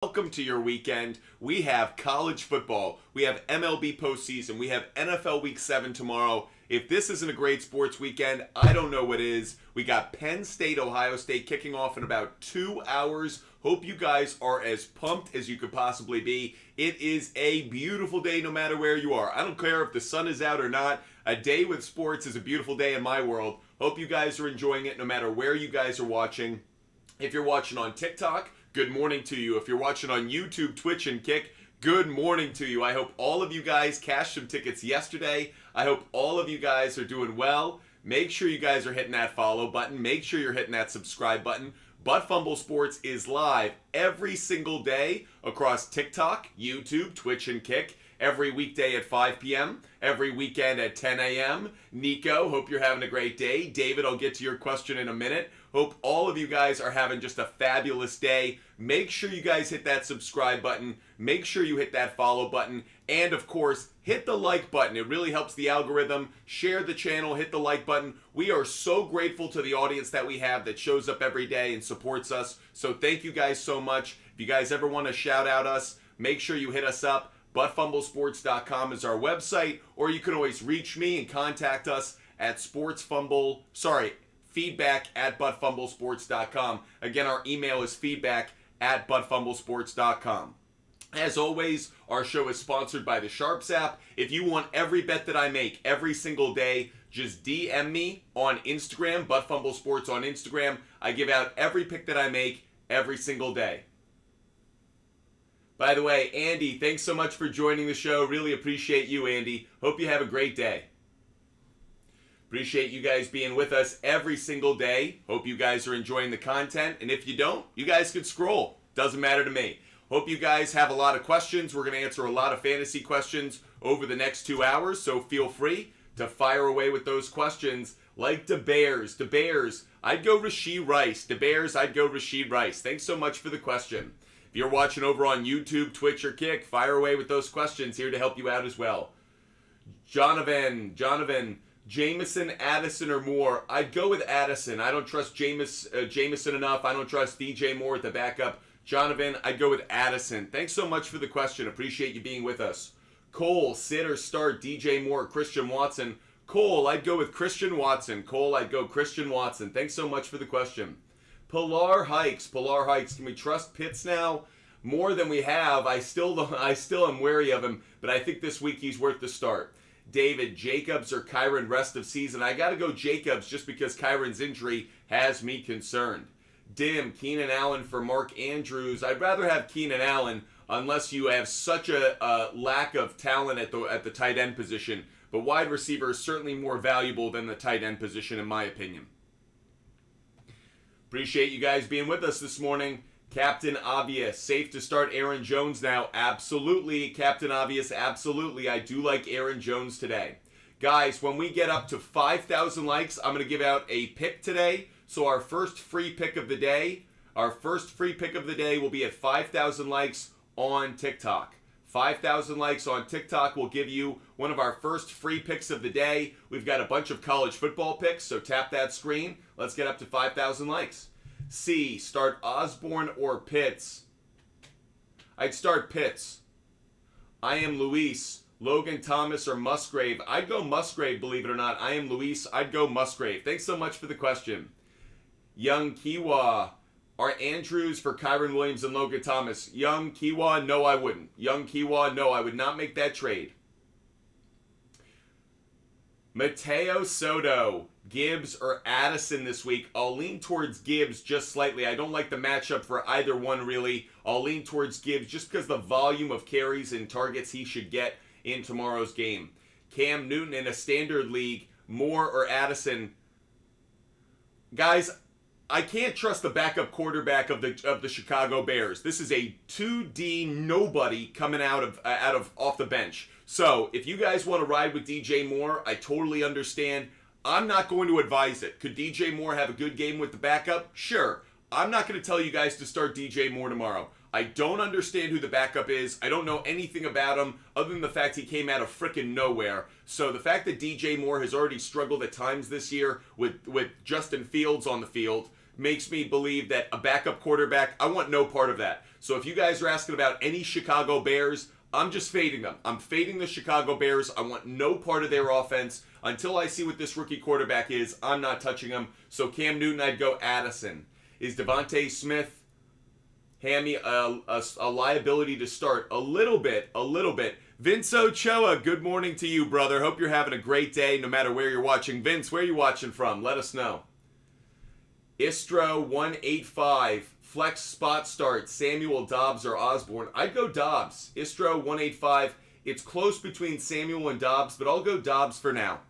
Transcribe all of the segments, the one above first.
Welcome to your weekend. We have college football, we have MLB postseason, we have NFL Week 7 tomorrow. If this isn't a great sports weekend, I don't know what is. We got Penn State, Ohio State kicking off in about 2 hours. Hope you guys are as pumped as you could possibly be. It is a beautiful day no matter where you are. I don't care if the sun is out or not. A day with sports is a beautiful day in my world. Hope you guys are enjoying it no matter where you guys are watching. If you're watching on TikTok, good morning to you. If you're watching on YouTube, Twitch, and Kick, good morning to you. I hope all of you guys cashed some tickets yesterday. I hope all of you guys are doing well. Make sure you guys are hitting that follow button. Make sure you're hitting that subscribe button. Butt Fumble Sports is live every single day across TikTok, YouTube, Twitch, and Kick. Every weekday at 5 p.m., every weekend at 10 a.m. Nico, hope you're having a great day. David, I'll get to your question in a minute. Hope all of you guys are having just a fabulous day. Make sure you guys hit that subscribe button. Make sure you hit that follow button. And of course, hit the like button. It really helps the algorithm. Share the channel, hit the like button. We are so grateful to the audience that we have that shows up every day and supports us. So thank you guys so much. If you guys ever want to shout out us, make sure you hit us up. ButtFumbleSports.com is our website, or you can always reach me and contact us at feedback@ButtFumbleSports.com. Again, our email is feedback@ButtFumbleSports.com. As always, our show is sponsored by the SHARPZ app. If you want every bet that I make every single day, just DM me on Instagram, ButtFumbleSports on Instagram. I give out every pick that I make every single day. By the way, Andy, thanks so much for joining the show. Really appreciate you, Andy. Hope you have a great day. Appreciate you guys being with us every single day. Hope you guys are enjoying the content. And if you don't, you guys can scroll. Doesn't matter to me. Hope you guys have a lot of questions. We're going to answer a lot of fantasy questions over the next 2 hours. So feel free to fire away with those questions. Like the Bears. The Bears, I'd go Rashee Rice. The Bears, I'd go Rashee Rice. Thanks so much for the question. If you're watching over on YouTube, Twitch, or Kick, fire away with those questions here to help you out as well. Jonathan, Jameson, Addison, or Moore. I'd go with Addison. I don't trust Jameson enough. I don't trust DJ Moore at the backup. Jonathan, I'd go with Addison. Thanks so much for the question. Appreciate you being with us. Cole, sit or start DJ Moore, Christian Watson. Cole, I'd go with Christian Watson. Cole, I'd go Christian Watson. Thanks so much for the question. Polar Hikes. Can we trust Pitts now? More than we have. I still am wary of him, but I think this week he's worth the start. David, Jacobs or Kyron rest of season? I got to go Jacobs just because Kyron's injury has me concerned. Dim, Keenan Allen for Mark Andrews. I'd rather have Keenan Allen unless you have such a lack of talent at the tight end position. But wide receiver is certainly more valuable than the tight end position in my opinion. Appreciate you guys being with us this morning. Captain Obvious, safe to start Aaron Jones now? Absolutely, Captain Obvious, absolutely. I do like Aaron Jones today. Guys, when we get up to 5,000 likes, I'm going to give out a pick today. So our first free pick of the day, will be at 5,000 likes on TikTok. 5,000 likes on TikTok will give you one of our first free picks of the day. We've got a bunch of college football picks, so tap that screen. Let's get up to 5,000 likes. C, start Osborne or Pitts. I'd start Pitts. I am Luis. Logan Thomas or Musgrave. I'd go Musgrave, believe it or not. I am Luis. I'd go Musgrave. Thanks so much for the question. Young Kiwa. Are Andrews for Kyron Williams and Logan Thomas? Young Kiwa, no, I wouldn't. Young Kiwa, no, I would not make that trade. Mateo Soto, Gibbs or Addison this week? I'll lean towards Gibbs just slightly. I don't like the matchup for either one, really. I'll lean towards Gibbs just because the volume of carries and targets he should get in tomorrow's game. Cam Newton in a standard league, Moore or Addison? Guys, I can't trust the backup quarterback of the Chicago Bears. This is a 2D nobody coming out of off the bench. So if you guys want to ride with DJ Moore, I totally understand. I'm not going to advise it. Could DJ Moore have a good game with the backup? Sure. I'm not going to tell you guys to start DJ Moore tomorrow. I don't understand who the backup is. I don't know anything about him other than the fact he came out of frickin' nowhere. So the fact that DJ Moore has already struggled at times this year with Justin Fields on the field makes me believe that a backup quarterback, I want no part of that. So if you guys are asking about any Chicago Bears, I'm just fading them. I'm fading the Chicago Bears. I want no part of their offense. Until I see what this rookie quarterback is, I'm not touching him. So Cam Newton, I'd go Addison. Is Devontae Smith, Hammy, a liability to start? A little bit. Vince Ochoa, good morning to you, brother. Hope you're having a great day no matter where you're watching. Vince, where are you watching from? Let us know. Istro 185, flex spot start, Samuel, Dobbs, or Osborne. I'd go Dobbs. Istro 185, it's close between Samuel and Dobbs, but I'll go Dobbs for now.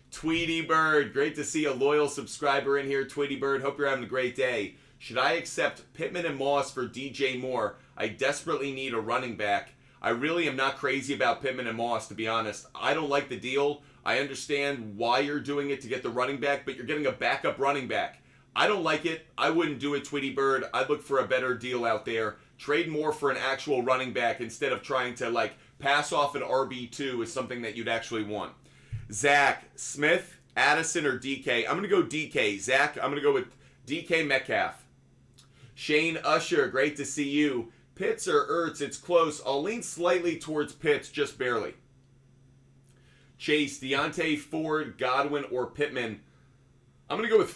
Tweety Bird, great to see a loyal subscriber in here. Tweety Bird, hope you're having a great day. Should I accept Pittman and Moss for DJ Moore? I desperately need a running back. I really am not crazy about Pittman and Moss, to be honest. I don't like the deal. I understand why you're doing it to get the running back, but you're getting a backup running back. I don't like it. I wouldn't do it, Tweety Bird. I'd look for a better deal out there. Trade Moore for an actual running back instead of trying to, pass off an RB2 as something that you'd actually want. Zach, Smith, Addison, or DK? I'm going to go DK. Zach, I'm going to go with DK Metcalf. Shane Usher, great to see you. Pitts or Ertz? It's close. I'll lean slightly towards Pitts, just barely. Chase, Deontay, Ford, Godwin, or Pittman? I'm going to go with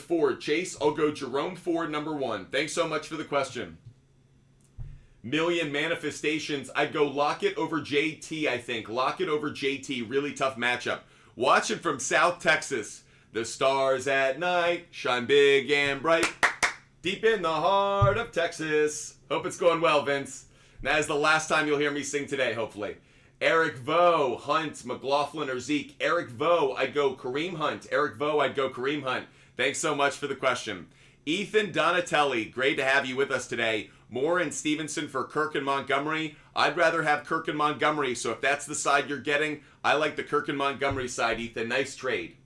Ford. Chase, I'll go Jerome Ford, number 1. Thanks so much for the question. Million manifestations. I'd go Lockett over JT, I think. Lockett over JT. Really tough matchup. Watching from South Texas. The stars at night shine big and bright. Deep in the heart of Texas. Hope it's going well, Vince. And that is the last time you'll hear me sing today, hopefully. Eric Vo, Hunt, McLaughlin, or Zeke. Eric Vo, I'd go Kareem Hunt. Eric Vo, I'd go Kareem Hunt. Thanks so much for the question. Ethan Donatelli, great to have you with us today. Moore and Stevenson for Kirk and Montgomery. I'd rather have Kirk and Montgomery, so if that's the side you're getting, I like the Kirk and Montgomery side, Ethan. Nice trade.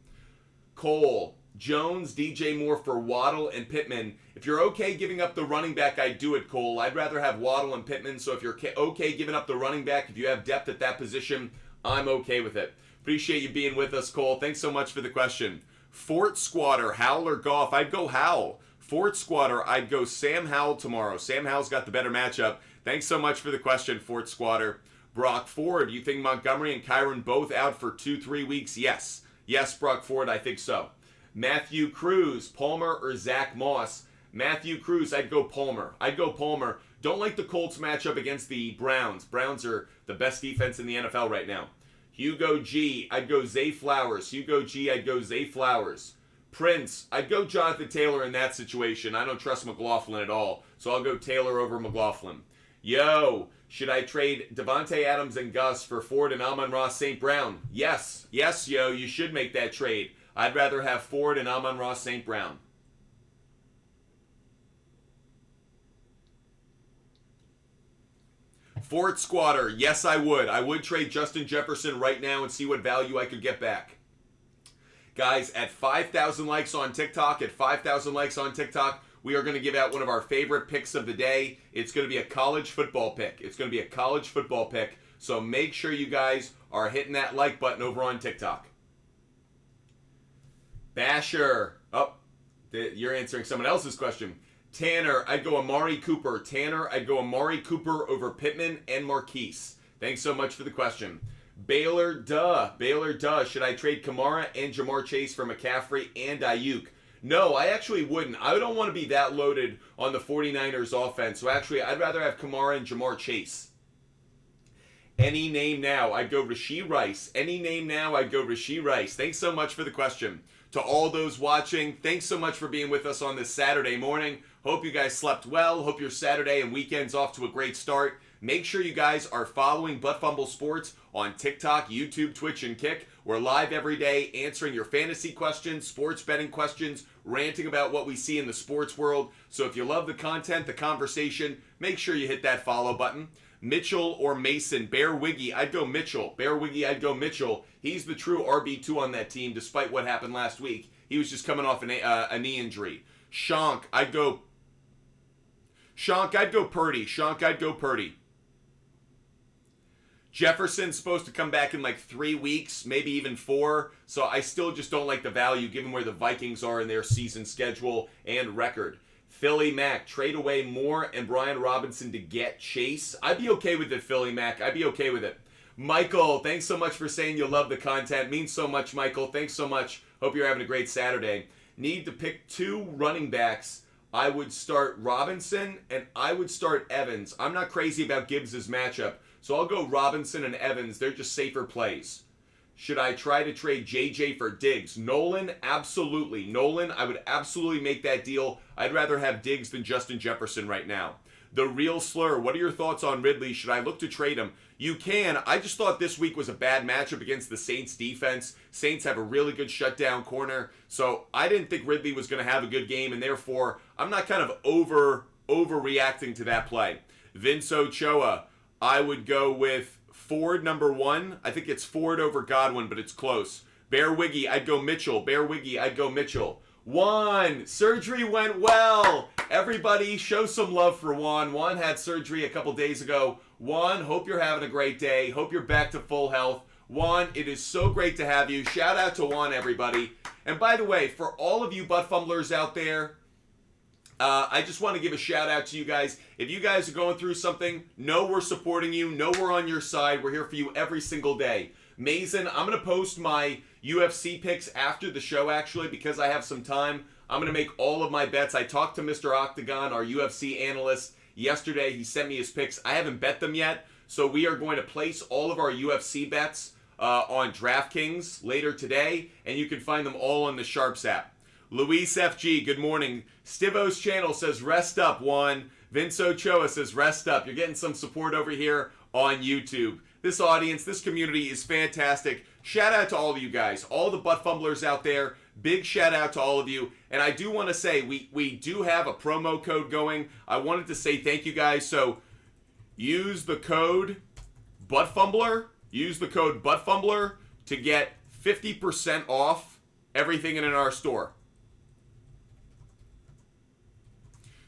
Cole, Jones, DJ Moore for Waddle and Pittman. If you're okay giving up the running back, I'd do it, Cole. I'd rather have Waddle and Pittman, so if you're okay giving up the running back, if you have depth at that position, I'm okay with it. Appreciate you being with us, Cole. Thanks so much for the question. Fort Squatter, Howell or Goff? I'd go Howell. Fort Squatter, I'd go Sam Howell tomorrow. Sam Howell's got the better matchup. Thanks so much for the question, Fort Squatter. Brock Ford, you think Montgomery and Kyron both out for 2-3 weeks? Yes. Yes, Brock Ford, I think so. Matthew Cruz, Palmer or Zach Moss? Matthew Cruz, I'd go Palmer. Don't like the Colts matchup against the Browns. Browns are the best defense in the NFL right now. Hugo G, I'd go Zay Flowers. Prince, I'd go Jonathan Taylor in that situation. I don't trust McLaughlin at all, so I'll go Taylor over McLaughlin. Yo, should I trade Devontae Adams and Gus for Ford and Amon-Ra St. Brown? Yes, yo, you should make that trade. I'd rather have Ford and Amon-Ra St. Brown. Fort Squatter, yes, I would. I would trade Justin Jefferson right now and see what value I could get back. Guys, at 5,000 likes on TikTok, we are going to give out one of our favorite picks of the day. It's going to be a college football pick. So make sure you guys are hitting that like button over on TikTok. Basher. Oh, you're answering someone else's question. Tanner, I'd go Amari Cooper. Over Pittman and Marquise. Thanks so much for the question. Baylor, duh. Should I trade Kamara and Jamar Chase for McCaffrey and Ayuk? No, I actually wouldn't. I don't want to be that loaded on the 49ers offense. So actually, I'd rather have Kamara and Jamar Chase. Any name now, I'd go Rashee Rice. Thanks so much for the question. To all those watching, thanks so much for being with us on this Saturday morning. Hope you guys slept well. Hope your Saturday and weekend's off to a great start. Make sure you guys are following Butt Fumble Sports on TikTok, YouTube, Twitch, and Kick. We're live every day answering your fantasy questions, sports betting questions, ranting about what we see in the sports world. So if you love the content, the conversation, make sure you hit that follow button. Mitchell or Mason? Bear Wiggy, I'd go Mitchell. He's the true RB2 on that team, despite what happened last week. He was just coming off a knee injury. Shonk, I'd go Purdy. Jefferson's supposed to come back in like 3 weeks, maybe even 4. So I still just don't like the value given where the Vikings are in their season schedule and record. Philly Mac, trade away Moore and Brian Robinson to get Chase. I'd be okay with it, Philly Mac. I'd be okay with it. Michael, thanks so much for saying you love the content. Means so much, Michael. Thanks so much. Hope you're having a great Saturday. Need to pick 2 running backs. I would start Robinson and I would start Evans. I'm not crazy about Gibbs' matchup, so I'll go Robinson and Evans. They're just safer plays. Should I try to trade JJ for Diggs? Nolan, absolutely. Nolan, I would absolutely make that deal. I'd rather have Diggs than Justin Jefferson right now. The Real Slur, what are your thoughts on Ridley? Should I look to trade him? You can. I just thought this week was a bad matchup against the Saints defense. Saints have a really good shutdown corner, so I didn't think Ridley was going to have a good game, and therefore I'm not kind of overreacting to that play. Vince Ochoa, I would go with Ford number 1. I think it's Ford over Godwin, but it's close. Bear Wiggy, I'd go Mitchell. Bear Wiggy, I'd go Mitchell. Juan, surgery went well. Everybody show some love for Juan. Juan had surgery a couple days ago. Juan, hope you're having a great day. Hope you're back to full health. Juan, it is so great to have you. Shout out to Juan, everybody. And by the way, for all of you butt fumblers out there, I just want to give a shout out to you guys. If you guys are going through something, know we're supporting you. Know we're on your side. We're here for you every single day. Mason, I'm going to post my UFC picks after the show, actually, because I have some time. I'm going to make all of my bets. I talked to Mr. Octagon, our UFC analyst, yesterday. He sent me his picks. I haven't bet them yet, so we are going to place all of our UFC bets on DraftKings later today, and you can find them all on the SHARPZ app. Luis FG, good morning. Stivo's channel says, rest up, Juan. Vince Ochoa says, rest up. You're getting some support over here on YouTube. This audience, this community is fantastic. Shout out to all of you guys, all the butt fumblers out there. Big shout out to all of you. And I do want to say, we do have a promo code going. I wanted to say thank you guys. So use the code ButtFumbler. Use the code ButtFumbler to get 50% off everything in our store.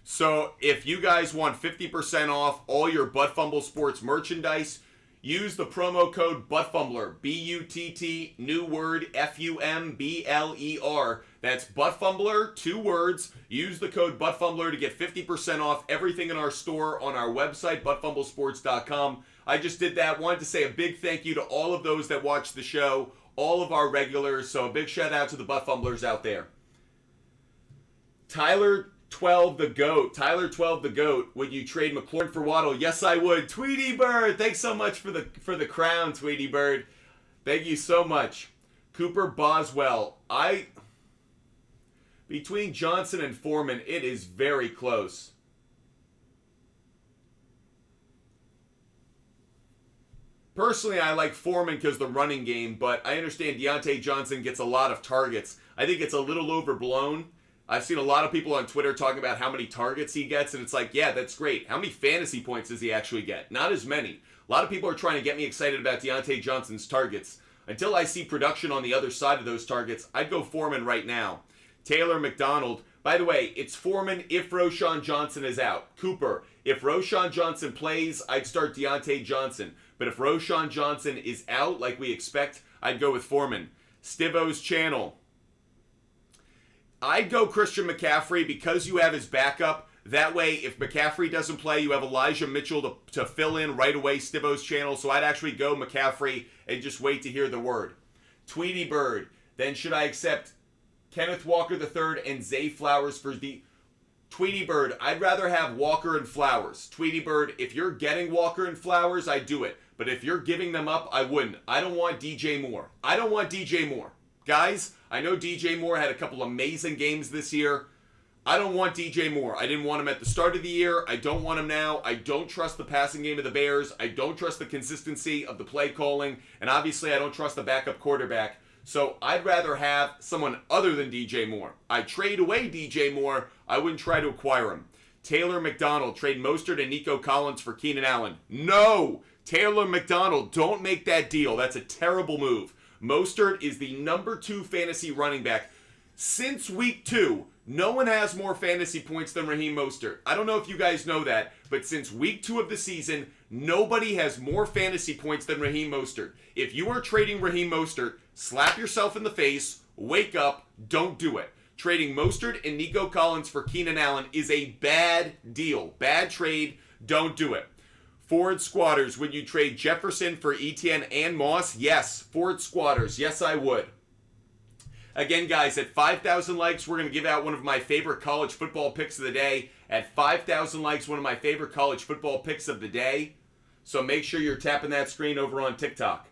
So if you guys want 50% off all your Butt Fumble Sports merchandise, use the promo code ButtFumbler, B-U-T-T, new word, F-U-M-B-L-E-R. That's ButtFumbler, 2 words. Use the code ButtFumbler to get 50% off everything in our store on our website, buttfumblesports.com. I just did that. Wanted to say a big thank you to all of those that watch the show, all of our regulars. So a big shout out to the Butt Fumblers out there. Tyler 12 the GOAT. Tyler 12 the GOAT. Would you trade McLaurin for Waddle? Yes, I would. Tweety Bird. Thanks so much for the crown, Tweety Bird. Thank you so much. Cooper Boswell. Between Johnson and Foreman, it is very close. Personally, I like Foreman because the running game, but I understand Deontay Johnson gets a lot of targets. I think it's a little overblown. I've seen a lot of people on Twitter talking about how many targets he gets, and it's like, yeah, that's great. How many fantasy points does he actually get? Not as many. A lot of people are trying to get me excited about Deontay Johnson's targets. Until I see production on the other side of those targets, I'd go Foreman right now. Taylor McDonald. By the way, it's Foreman if Roschon Johnson is out. Cooper, if Roschon Johnson plays, I'd start Deontay Johnson. But if Roschon Johnson is out, like we expect, I'd go with Foreman. Stivo's channel. I'd go Christian McCaffrey because you have his backup. That way, if McCaffrey doesn't play, you have Elijah Mitchell to fill in right away, Stivo's channel. So I'd actually go McCaffrey and just wait to hear the word. Tweety Bird. Then should I accept Kenneth Walker III and Zay Flowers for the... Tweety Bird, I'd rather have Walker and Flowers. Tweety Bird, if you're getting Walker and Flowers, I'd do it. But if you're giving them up, I wouldn't. I don't want DJ Moore. I don't want DJ Moore. Guys, I know DJ Moore had a couple amazing games this year. I don't want DJ Moore. I didn't want him at the start of the year. I don't want him now. I don't trust the passing game of the Bears. I don't trust the consistency of the play calling. And obviously, I don't trust the backup quarterback. So I'd rather have someone other than DJ Moore. I'd trade away DJ Moore. I wouldn't try to acquire him. Taylor McDonald, trade Mostert and Nico Collins for Keenan Allen. No! Taylor McDonald, don't make that deal. That's a terrible move. Mostert is the number 2 fantasy running back. Since week 2, no one has more fantasy points than Raheem Mostert. I don't know if you guys know that, but since week 2 of the season, nobody has more fantasy points than Raheem Mostert. If you are trading Raheem Mostert, slap yourself in the face, wake up, don't do it. trading Mostert and Nico Collins for Keenan Allen is a bad deal. Bad trade. Don't do it. Ford Squatters, would you trade Jefferson for Etienne and Moss? Yes. Ford Squatters, yes, I would. Again, guys, at 5,000 likes, we're going to give out one of my favorite college football picks of the day. At 5,000 likes, one of my favorite college football picks of the day. So make sure you're tapping that screen over on TikTok.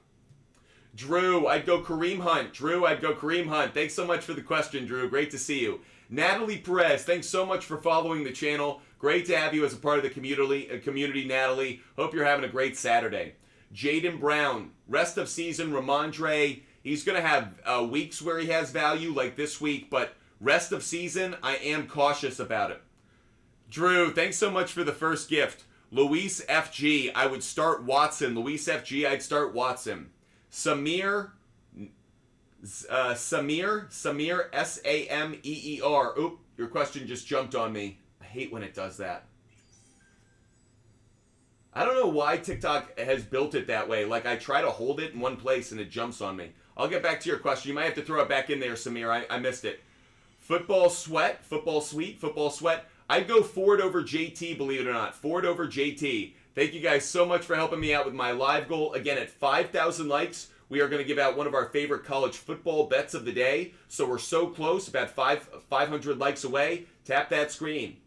Drew, I'd go Kareem Hunt. Drew, I'd go Kareem Hunt. Thanks so much for the question, Drew. Great to see you. Natalie Perez, thanks so much for following the channel. Great to have you as a part of the community, Natalie. Hope you're having a great Saturday. Jaden Brown, rest of season, Ramondre. He's going to have weeks where he has value, like this week, but rest of season, I am cautious about it. Drew, thanks so much for the first gift. Luis FG, I would start Watson. Luis FG, I'd start Watson. Samir, S-A-M-E-E-R. Oop, your question just jumped on me. I hate when it does that. I don't know why TikTok has built it that way. Like, I try to hold it in one place and it jumps on me. I'll get back to your question. You might have to throw it back in there, Samir. I missed it. Football sweat, football sweet, football sweat. I'd go Ford over JT, believe it or not. Ford over JT. Thank you guys so much for helping me out with my live goal. Again, at 5,000 likes, we are going to give out one of our favorite college football bets of the day. So we're so close, about 500 likes away. Tap that screen.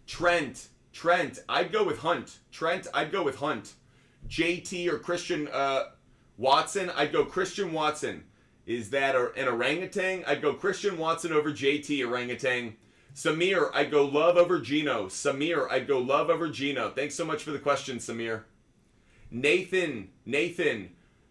Trent, I'd go with Hunt. Trent, I'd go with Hunt. JT or Christian Watson, I'd go Christian Watson. Is that an orangutan? I'd go Christian Watson over JT orangutan. Samir, I'd go Love over Geno. Samir, I'd go Love over Geno. Thanks so much for the question, Samir. Nathan,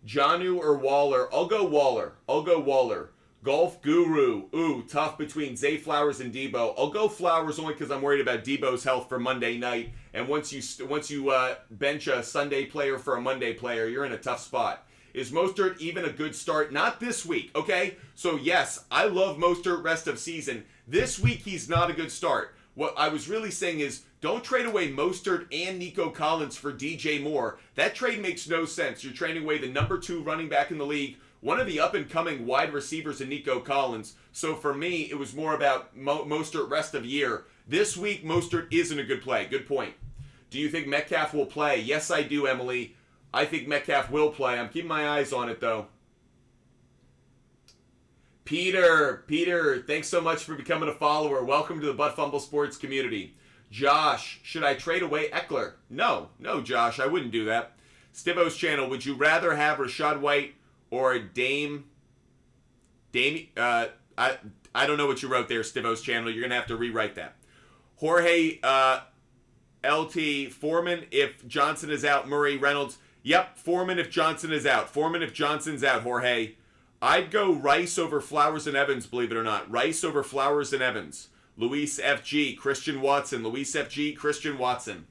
Jonnu or Waller? I'll go Waller. Golf Guru. Ooh, tough between Zay Flowers and Debo. I'll go Flowers only because I'm worried about Debo's health for Monday night. And once you bench a Sunday player for a Monday player, you're in a tough spot. Is Mostert even a good start? Not this week, okay? So yes, I love Mostert rest of season. This week, he's not a good start. What I was really saying is, don't trade away Mostert and Nico Collins for DJ Moore. That trade makes no sense. You're trading away the number 2 running back in the league, one of the up-and-coming wide receivers in Nico Collins. So for me, it was more about Mostert rest of year. This week, Mostert isn't a good play. Good point. Do you think Metcalf will play? Yes, I do, Emily. I think Metcalf will play. I'm keeping my eyes on it, though. Peter, thanks so much for becoming a follower. Welcome to the Butt Fumble Sports community. Josh, should I trade away Eckler? No, Josh, I wouldn't do that. Stivo's channel, would you rather have Rachaad White or Dame? I don't know what you wrote there, Stivo's channel. You're going to have to rewrite that. Jorge LT, Foreman if Johnson is out. Murray Reynolds. Yep, Foreman if Johnson is out. Foreman if Johnson's out, Jorge. I'd go Rice over Flowers and Evans, believe it or not. Rice over Flowers and Evans. Luis FG, Christian Watson. Luis FG, Christian Watson.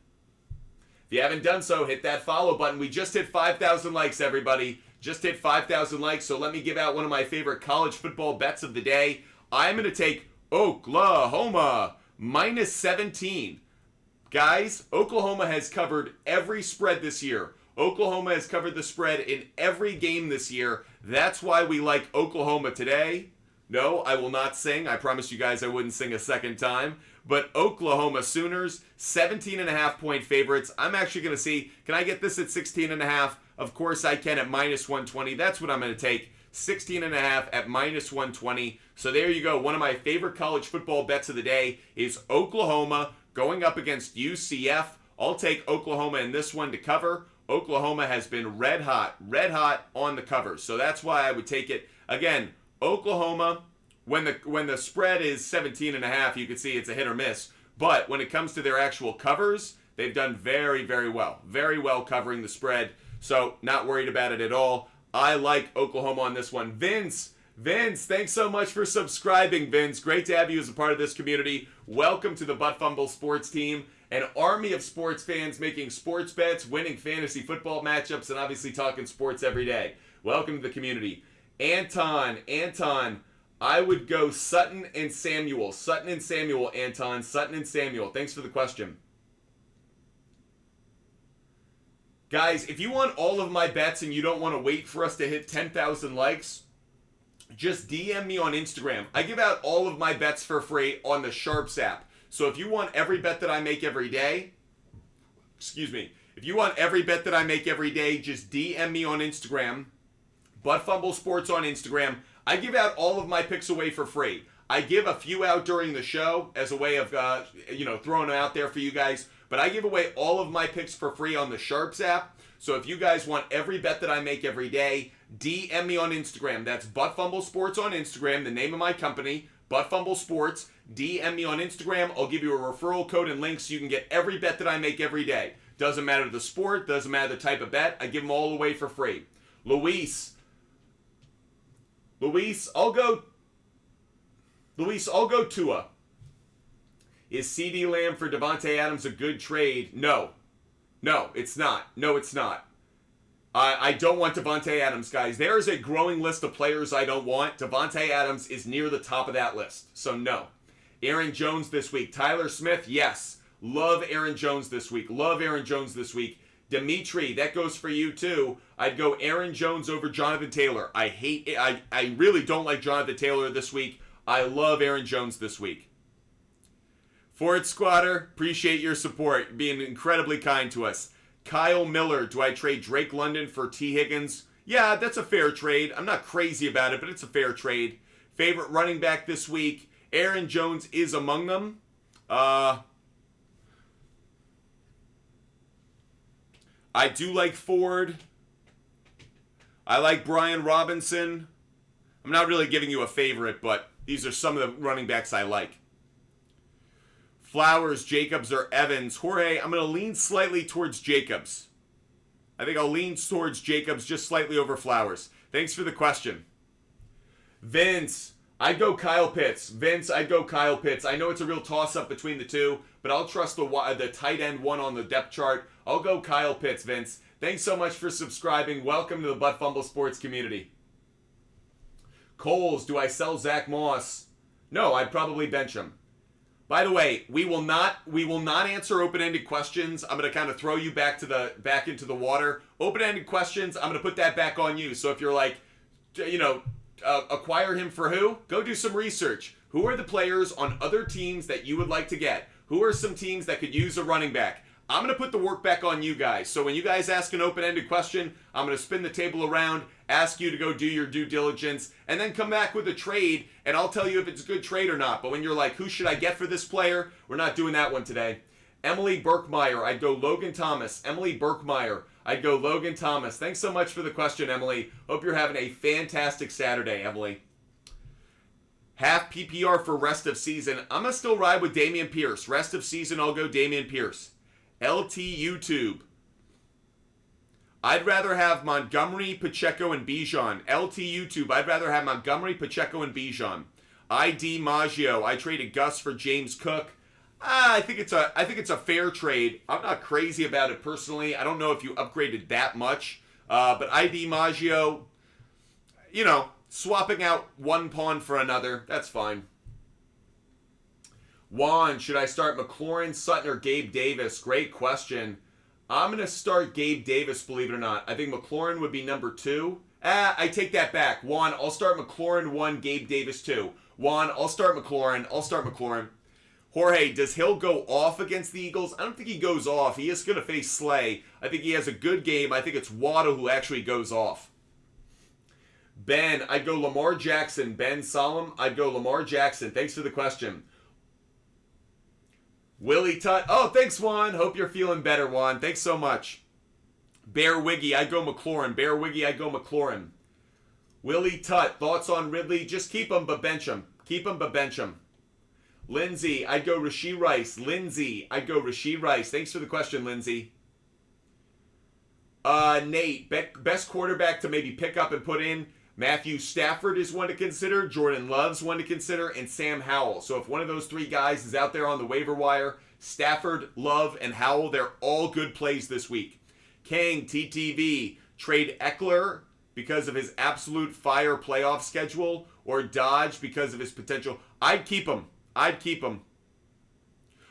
If you haven't done so, hit that follow button. We just hit 5,000 likes, everybody. Just hit 5,000 likes, so let me give out one of my favorite college football bets of the day. I'm going to take Oklahoma minus 17. Guys, Oklahoma has covered every spread this year. Oklahoma has covered the spread in every game this year. That's why we like Oklahoma today. No, I will not sing. I promised you guys I wouldn't sing a second time. But Oklahoma Sooners, 17.5-point favorites. I'm actually going to see, can I get this at 16.5? Of course I can at minus 120. That's what I'm going to take. 16.5 at minus 120. So there you go. One of my favorite college football bets of the day is Oklahoma going up against UCF. I'll take Oklahoma in this one to cover. Oklahoma has been red hot on the covers. So that's why I would take it. Again, Oklahoma, when the spread is 17.5, you can see it's a hit or miss. But when it comes to their actual covers, they've done very, very well. Very well covering the spread. So not worried about it at all. I like Oklahoma on this one. Vince, thanks so much for subscribing, Vince. Great to have you as a part of this community. Welcome to the Butt Fumble Sports team. An army of sports fans making sports bets, winning fantasy football matchups, and obviously talking sports every day. Welcome to the community. Anton, I would go Sutton and Samuel, Anton. Sutton and Samuel. Thanks for the question. Guys, if you want all of my bets and you don't want to wait for us to hit 10,000 likes, just DM me on Instagram. I give out all of my bets for free on the SHARPZ app. So if you want every bet that I make every day, if you want every bet that I make every day, just DM me on Instagram, Butt Fumble Sports on Instagram. I give out all of my picks away for free. I give a few out during the show as a way of, throwing them out there for you guys. But I give away all of my picks for free on the SHARPZ app. So if you guys want every bet that I make every day, DM me on Instagram. That's Butt Fumble Sports on Instagram, the name of my company, Butt Fumble Sports. DM me on Instagram. I'll give you a referral code and link so you can get every bet that I make every day. Doesn't matter the sport, doesn't matter the type of bet. I give them all away for free. Luis, I'll go Tua. Is CeeDee Lamb for Davante Adams a good trade? No, it's not. I don't want Davante Adams, guys. There is a growing list of players I don't want. Davante Adams is near the top of that list, so no. Aaron Jones this week. Tyler Smith, yes. Love Aaron Jones this week. Dimitri, that goes for you too. I'd go Aaron Jones over Jonathan Taylor. I really don't like Jonathan Taylor this week. I love Aaron Jones this week. Ford Squatter, appreciate your support, being incredibly kind to us. Kyle Miller, do I trade Drake London for T. Higgins? Yeah, that's a fair trade. I'm not crazy about it, but it's a fair trade. Favorite running back this week? Aaron Jones is among them. I do like Ford. I like Brian Robinson. I'm not really giving you a favorite, but these are some of the running backs I like. Flowers, Jacobs, or Evans. Jorge, I'm going to lean slightly towards Jacobs. I think I'll lean towards Jacobs just slightly over Flowers. Thanks for the question. Vince, I'd go Kyle Pitts. I know it's a real toss-up between the two, but I'll trust the tight end one on the depth chart. I'll go Kyle Pitts, Vince. Thanks so much for subscribing. Welcome to the Butt Fumble Sports community. Coles, do I sell Zach Moss? No, I'd probably bench him. By the way, we will not answer open-ended questions. I'm going to kind of throw you back into the water. Open-ended questions, I'm going to put that back on you. So if you're like, acquire him for who? Go do some research. Who are the players on other teams that you would like to get? Who are some teams that could use a running back? I'm going to put the work back on you guys. So when you guys ask an open-ended question, I'm going to spin the table around, ask you to go do your due diligence, and then come back with a trade, and I'll tell you if it's a good trade or not. But when you're like, who should I get for this player? We're not doing that one today. Emily Burkmeyer, I'd go Logan Thomas. Emily Burkmeyer, I'd go Logan Thomas. Thanks so much for the question, Emily. Hope you're having a fantastic Saturday, Emily. Half PPR for rest of season. I'm going to still ride with Dameon Pierce. Rest of season, I'll go Dameon Pierce. LT YouTube. I'd rather have Montgomery, Pacheco, and Bijan. LT YouTube. I'd rather have Montgomery, Pacheco, and Bijan. ID Maggio. I traded Gus for James Cook. I think it's a fair trade. I'm not crazy about it personally. I don't know if you upgraded that much. But ID Maggio, swapping out one pawn for another, that's fine. Juan, should I start McLaurin, Sutton, or Gabe Davis? Great question. I'm going to start Gabe Davis, believe it or not. I think McLaurin would be number 2. I take that back. Juan, I'll start McLaurin 1, Gabe Davis 2. Juan, I'll start McLaurin. Jorge, does Hill go off against the Eagles? I don't think he goes off. He is going to face Slay. I think he has a good game. I think it's Waddle who actually goes off. Ben, I'd go Lamar Jackson. Ben Solemn, I'd go Lamar Jackson. Thanks for the question. Willie Tutt. Oh, thanks, Juan. Hope you're feeling better, Juan. Thanks so much. Bear Wiggy, I'd go McLaurin. Willie Tutt, thoughts on Ridley? Just keep him, but bench him. Lindsay, I'd go Rashee Rice. Thanks for the question, Lindsay. Nate, best quarterback to maybe pick up and put in. Matthew Stafford is one to consider. Jordan Love's one to consider. And Sam Howell. So if one of those three guys is out there on the waiver wire, Stafford, Love, and Howell, they're all good plays this week. Kang, TTV, trade Eckler because of his absolute fire playoff schedule, or Dodge because of his potential. I'd keep him.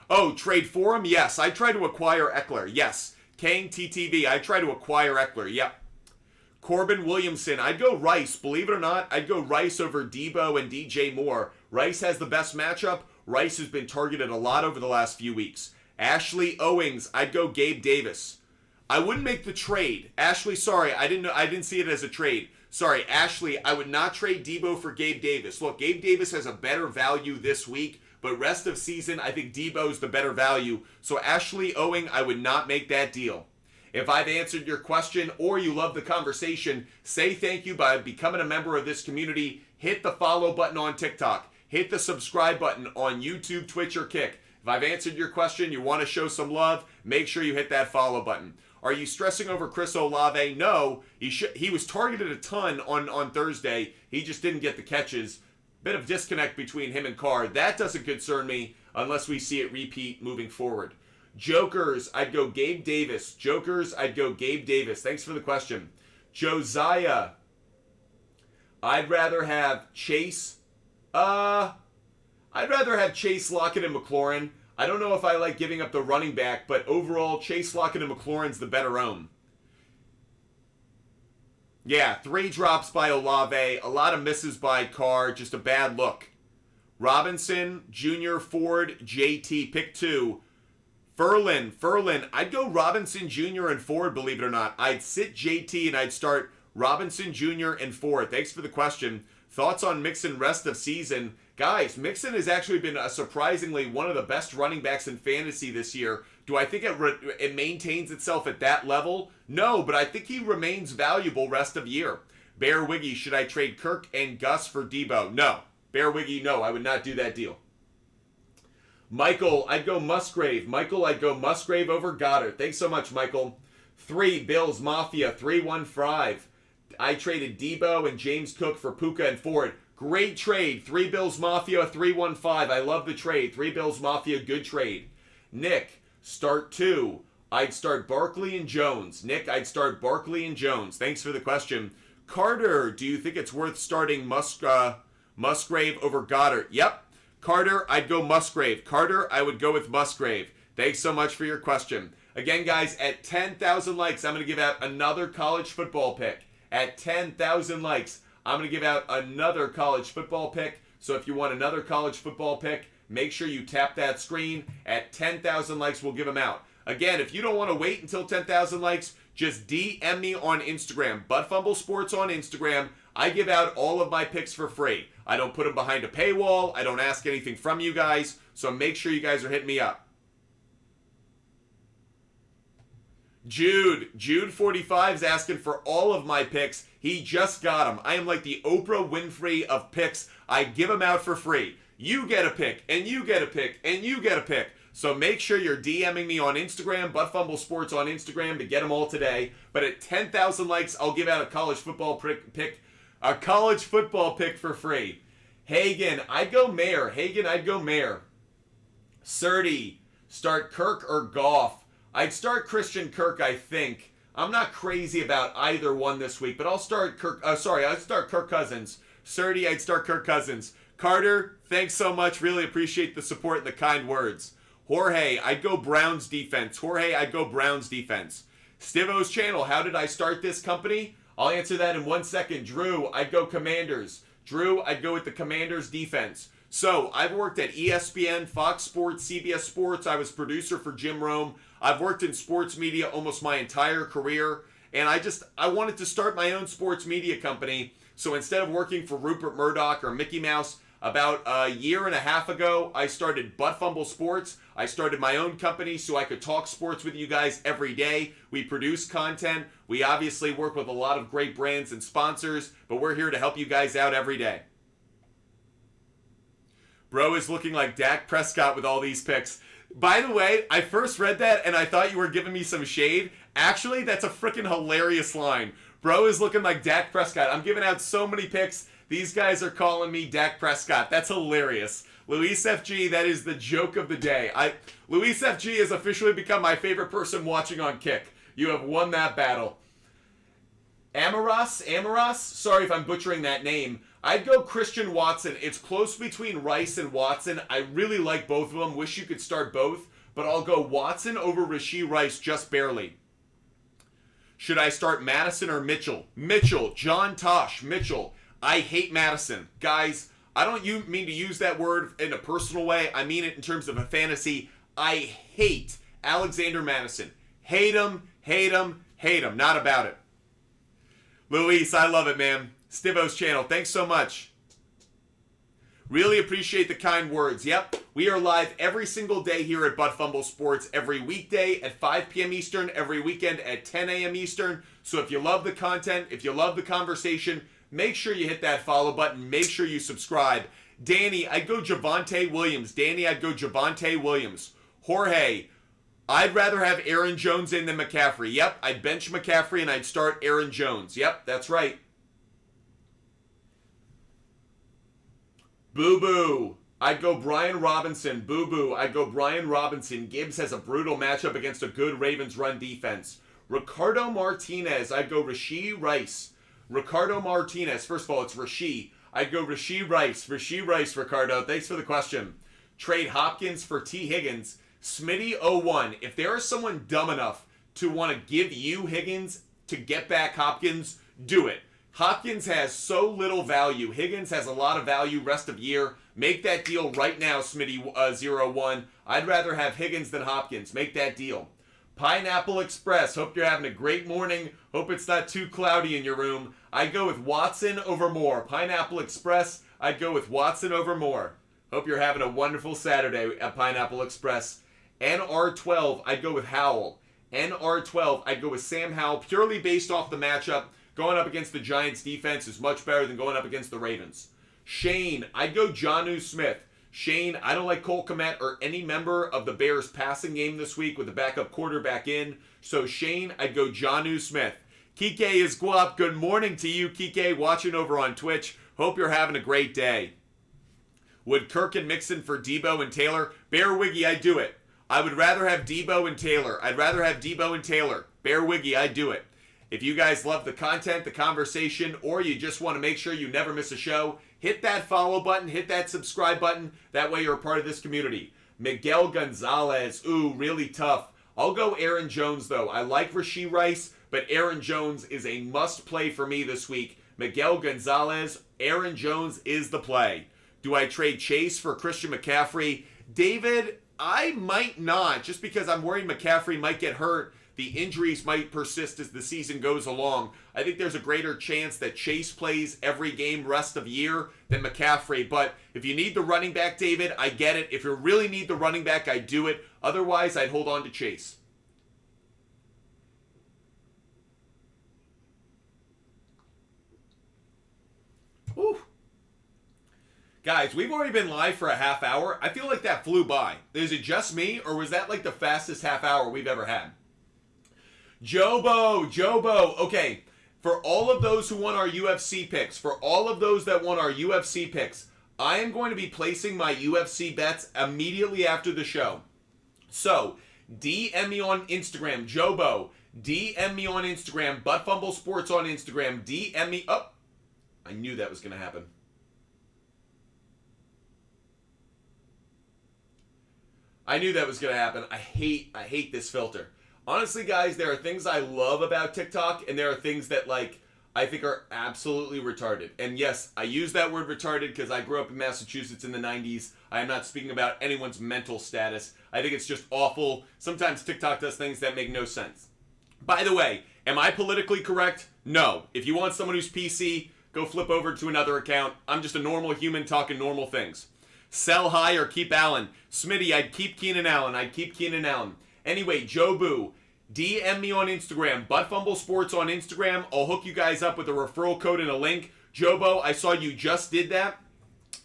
Oh, trade for him? Yes. I try to acquire Eckler. Yes. Kang, TTV, I try to acquire Eckler. Yep. Corbin Williamson, I'd go Rice. Believe it or not, I'd go Rice over Debo and DJ Moore. Rice has the best matchup. Rice has been targeted a lot over the last few weeks. Ashley Owings, I'd go Gabe Davis. I wouldn't make the trade. Ashley, sorry, I didn't see it as a trade. Sorry, Ashley, I would not trade Debo for Gabe Davis. Look, Gabe Davis has a better value this week, but rest of season, I think Debo's the better value. So Ashley Owing, I would not make that deal. If I've answered your question or you love the conversation, say thank you by becoming a member of this community. Hit the follow button on TikTok. Hit the subscribe button on YouTube, Twitch, or Kick. If I've answered your question, you want to show some love, make sure you hit that follow button. Are you stressing over Chris Olave? No. He was targeted a ton on Thursday. He just didn't get the catches. Bit of disconnect between him and Carr. That doesn't concern me unless we see it repeat moving forward. Jokers, I'd go Gabe Davis. Jokers, I'd go Gabe Davis. Thanks for the question. Josiah, I'd rather have Chase. I'd rather have Chase, Lockett, and McLaurin. I don't know if I like giving up the running back, but overall, Chase, Lockett, and McLaurin's the better own. Yeah, 3 drops by Olave, a lot of misses by Carr, just a bad look. Robinson, Jr., Ford, JT, pick 2. Furlan, I'd go Robinson Jr. and Ford, believe it or not. I'd sit JT and I'd start Robinson Jr. and Ford. Thanks for the question. Thoughts on Mixon rest of season? Guys, Mixon has actually been surprisingly one of the best running backs in fantasy this year. Do I think it maintains itself at that level? No, but I think he remains valuable rest of year. Bear Wiggy, should I trade Kirk and Gus for Debo? No. Bear Wiggy, no, I would not do that deal. Michael, I'd go Musgrave. Michael, I'd go Musgrave over Goddard. Thanks so much, Michael. 3, Bills Mafia, 315. I traded Debo and James Cook for Puka and Ford. Great trade. 3 Bills Mafia, 315. I love the trade. 3 Bills Mafia, good trade. Nick, start 2. I'd start Barkley and Jones. Nick, I'd start Barkley and Jones. Thanks for the question. Carter, do you think it's worth starting Musgrave over Goddard? Yep. Carter, I'd go Musgrave. Carter, I would go with Musgrave. Thanks so much for your question. Again, guys, at 10,000 likes, I'm going to give out another college football pick. At 10,000 likes, I'm going to give out another college football pick. So if you want another college football pick, make sure you tap that screen. At 10,000 likes, we'll give them out. Again, if you don't want to wait until 10,000 likes, just DM me on Instagram. Buttfumble Sports on Instagram. I give out all of my picks for free. I don't put them behind a paywall. I don't ask anything from you guys. So make sure you guys are hitting me up. Jude 45 is asking for all of my picks. He just got them. I am like the Oprah Winfrey of picks. I give them out for free. You get a pick, and you get a pick, and you get a pick. So make sure you're DMing me on Instagram, Buttfumble Sports on Instagram, to get them all today. But at 10,000 likes, I'll give out a college football pick. A college football pick for free. Hagen, I'd go Mayer. Surdy, start Kirk or Goff. I'd start Christian Kirk, I think. I'm not crazy about either one this week, but I'll start Kirk. I'd start Kirk Cousins. Surdy, I'd start Kirk Cousins. Carter, thanks so much. Really appreciate the support and the kind words. Jorge, I'd go Browns defense. Stivo's channel, how did I start this company? I'll answer that in 1 second. Drew, I'd go Commanders. I'd go with the Commanders defense. So, I've worked at ESPN, Fox Sports, CBS Sports. I was producer for Jim Rome. I've worked in sports media almost my entire career. And I wanted to start my own sports media company. So, instead of working for Rupert Murdoch or Mickey Mouse, about a year and a half ago, I started Buttfumble Sports. I started my own company so I could talk sports with you guys every day. We produce content. We obviously work with a lot of great brands and sponsors, but we're here to help you guys out every day. Bro is looking like Dak Prescott with all these picks. By the way, I first read that and I thought you were giving me some shade. Actually, that's a freaking hilarious line. Bro is looking like Dak Prescott. I'm giving out so many picks. These guys are calling me Dak Prescott. That's hilarious. Luis FG, that is the joke of the day. Luis FG has officially become my favorite person watching on Kick. You have won that battle. Amaras, sorry if I'm butchering that name. I'd go Christian Watson. It's close between Rice and Watson. I really like both of them. Wish you could start both. But I'll go Watson over Rashee Rice just barely. Should I start Madison or Mitchell? Mitchell. John Tosh. Mitchell. I hate Madison. Guys, I don't mean to use that word in a personal way. I mean it in terms of a fantasy. I hate Alexander Madison. Hate him, hate him, hate him. Not about it. Luis, I love it, man. Stivo's channel. Thanks so much. Really appreciate the kind words. Yep, we are live every single day here at Butt Fumble Sports, every weekday at 5 p.m. Eastern, every weekend at 10 a.m. Eastern. So if you love the content, if you love the conversation, make sure you hit that follow button. Make sure you subscribe. Danny, I'd go Javonte Williams. Danny, I'd go Javonte Williams. Jorge, I'd rather have Aaron Jones in than McCaffrey. Yep, I'd bench McCaffrey and I'd start Aaron Jones. Yep, that's right. Boo-boo. I'd go Brian Robinson. Boo-boo. I'd go Brian Robinson. Gibbs has a brutal matchup against a good Ravens run defense. Ricardo Martinez. I'd go Rashee Rice. Ricardo Martinez. First of all, it's Rashee. I'd go Rashee Rice. Rashee Rice, Ricardo. Thanks for the question. Trade Hopkins for T. Higgins. Smitty01. If there is someone dumb enough to want to give you Higgins to get back Hopkins, do it. Hopkins has so little value. Higgins has a lot of value rest of year. Make that deal right now, Smitty01. I'd rather have Higgins than Hopkins. Make that deal. Pineapple Express. Hope you're having a great morning. Hope it's not too cloudy in your room. I'd go with Watson over Moore. Pineapple Express. I'd go with Watson over Moore. Hope you're having a wonderful Saturday at Pineapple Express. NR12. I'd go with Howell. NR12. I'd go with Sam Howell purely based off the matchup. Going up against the Giants defense is much better than going up against the Ravens. Shane, I'd go Jonnu Smith. Shane, I don't like Cole Kmet or any member of the Bears passing game this week with the backup quarterback in. So Shane, I'd go Jonnu Smith. Kike is Guap. Good morning to you, Kike, watching over on Twitch. Hope you're having a great day. Would Kirk and Mixon for Debo and Taylor? Bear Wiggy, I'd do it. I would rather have Debo and Taylor. I'd rather have Debo and Taylor. Bear Wiggy, I'd do it. If you guys love the content, the conversation, or you just want to make sure you never miss a show, hit that follow button, hit that subscribe button. That way you're a part of this community. Miguel Gonzalez, ooh, really tough. I'll go Aaron Jones, though. I like Rashee Rice, but Aaron Jones is a must-play for me this week. Miguel Gonzalez, Aaron Jones is the play. Do I trade Chase for Christian McCaffrey? David, I might not, just because I'm worried McCaffrey might get hurt. The injuries might persist as the season goes along. I think there's a greater chance that Chase plays every game rest of year than McCaffrey. But if you need the running back, David, I get it. If you really need the running back, I'd do it. Otherwise, I'd hold on to Chase. Whew. Guys, we've already been live for a half hour. I feel like that flew by. Is it just me, or was that like the fastest half hour we've ever had? Jobo. Okay, for all of those who want our UFC picks, for all of those that want our UFC picks, I am going to be placing my UFC bets immediately after the show. So, DM me on Instagram, Jobo. DM me on Instagram, Butt Fumble Sports on Instagram. DM me. Oh, I knew that was going to happen. I knew that was going to happen. I hate this filter. Honestly, guys, there are things I love about TikTok, and there are things that, like, I think are absolutely retarded. And yes, I use that word retarded because I grew up in Massachusetts in the 90s. I am not speaking about anyone's mental status. I think it's just awful. Sometimes TikTok does things that make no sense. By the way, am I politically correct? No. If you want someone who's PC, go flip over to another account. I'm just a normal human talking normal things. Sell high or keep Allen. Smitty, I'd keep Keenan Allen. Anyway, Jobu, DM me on Instagram, Butt Fumble Sports on Instagram. I'll hook you guys up with a referral code and a link. Jobo, I saw you just did that.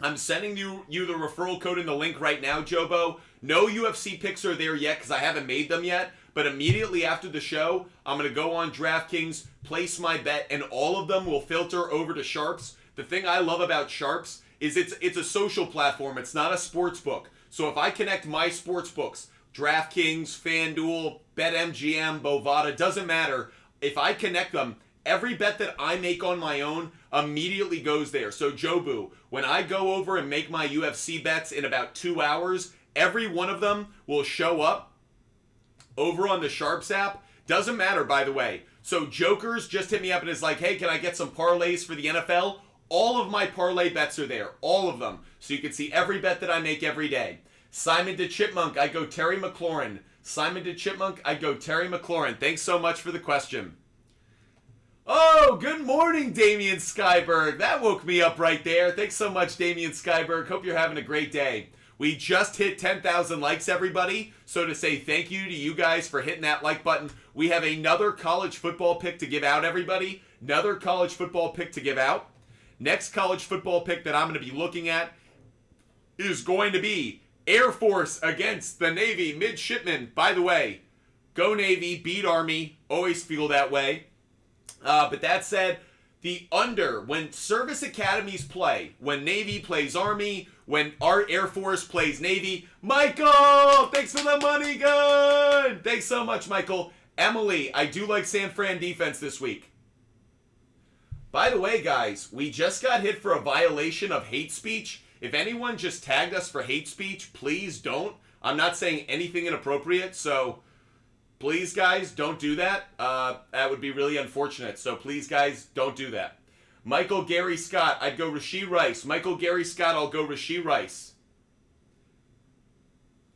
I'm sending you the referral code and the link right now, Jobo. No UFC picks are there yet because I haven't made them yet. But immediately after the show, I'm going to go on DraftKings, place my bet, and all of them will filter over to SHARPZ. The thing I love about SHARPZ is it's a social platform. It's not a sports book. So if I connect my sports books, DraftKings, FanDuel, BetMGM, Bovada, doesn't matter. If I connect them, every bet that I make on my own immediately goes there. So Jobu, when I go over and make my UFC bets in about 2 hours, every one of them will show up over on the SHARPZ app. Doesn't matter, by the way. So Jokers just hit me up and is like, hey, can I get some parlays for the NFL? All of my parlay bets are there. All of them. So you can see every bet that I make every day. Simon to Chipmunk, I go Terry McLaurin. Simon to Chipmunk, I go Terry McLaurin. Thanks so much for the question. Oh, good morning, Damian Skyberg. That woke me up right there. Thanks so much, Damian Skyberg. Hope you're having a great day. We just hit 10,000 likes, everybody. So to say thank you to you guys for hitting that like button, we have another college football pick to give out, everybody. Another college football pick to give out. Next college football pick that I'm going to be looking at is going to be Air Force against the Navy midshipmen. By the way, go Navy, beat Army. Always feel that way. But that said, the under, when service academies play, when Navy plays Army, when our Air Force plays Navy, Michael, thanks for the money gun. Thanks so much, Michael. Emily, I do like San Fran defense this week. By the way, guys, we just got hit for a violation of hate speech. If anyone just tagged us for hate speech, please don't. I'm not saying anything inappropriate, so please, guys, don't do that. That would be really unfortunate. So please, guys, don't do that. Michael Gary Scott, I'd go Rashee Rice. Michael Gary Scott, I'll go Rashee Rice.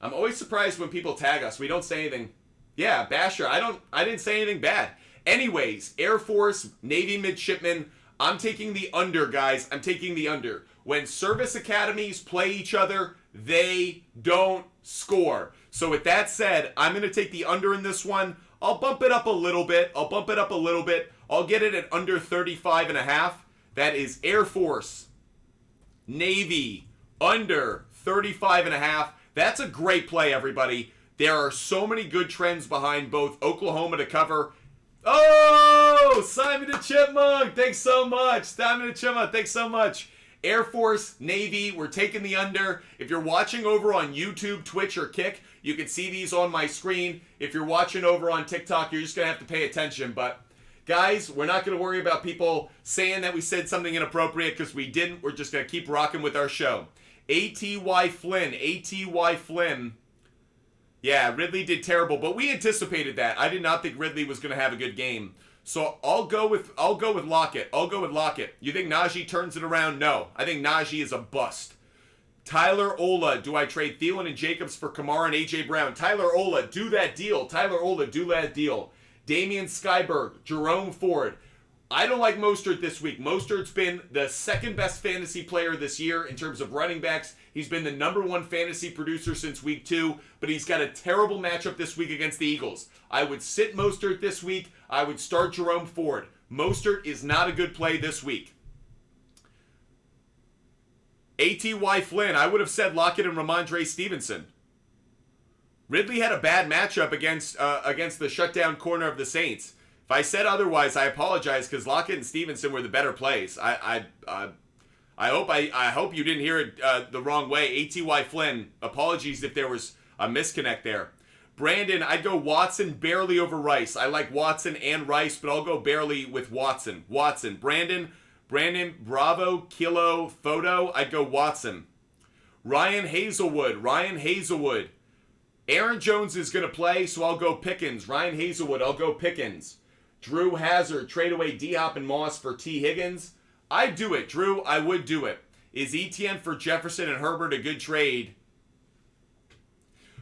I'm always surprised when people tag us. We don't say anything. Yeah, Basher, I didn't say anything bad. Anyways, Air Force, Navy midshipmen, I'm taking the under, guys. I'm taking the under. When service academies play each other, they don't score. So with that said, I'm going to take the under in this one. I'll bump it up a little bit. I'll get it at under 35.5. That is Air Force, Navy, under 35.5. That's a great play, everybody. There are so many good trends behind both Oklahoma to cover. Oh, Simon the Chipmunk, thanks so much. Simon the Chipmunk, thanks so much. Air Force, Navy, we're taking the under. If you're watching over on YouTube, Twitch, or Kick, you can see these on my screen. If you're watching over on TikTok, you're just going to have to pay attention. But, guys, we're not going to worry about people saying that we said something inappropriate because we didn't. We're just going to keep rocking with our show. A.T.Y. Flynn. Yeah, Ridley did terrible, but we anticipated that. I did not think Ridley was going to have a good game. So I'll go with Lockett. You think Najee turns it around? No. I think Najee is a bust. Tyler Ola, do I trade Thielen and Jacobs for Kamara and A.J. Brown? Tyler Ola, do that deal. Damian Skyberg, Jerome Ford. I don't like Mostert this week. Mostert's been the second best fantasy player this year in terms of running backs. He's been the number one fantasy producer since week 2, but he's got a terrible matchup this week against the Eagles. I would sit Mostert this week. I would start Jerome Ford. Mostert is not a good play this week. A.T.Y. Flynn, I would have said Lockett and Ramondre Stevenson. Ridley had a bad matchup against the shutdown corner of the Saints. If I said otherwise, I apologize because Lockett and Stevenson were the better plays. I hope you didn't hear it the wrong way. A.T.Y. Flynn, apologies if there was a misconnect there. Brandon, I'd go Watson barely over Rice. I like Watson and Rice, but I'll go barely with Watson. Brandon, Bravo, Kilo, Photo, I'd go Watson. Ryan Hazelwood. Aaron Jones is going to play, so I'll go Pickens. Ryan Hazelwood, I'll go Pickens. Drew Hazard, trade away D-Hop and Moss for T. Higgins. I'd do it, Drew. I would do it. Is ETN for Jefferson and Herbert a good trade?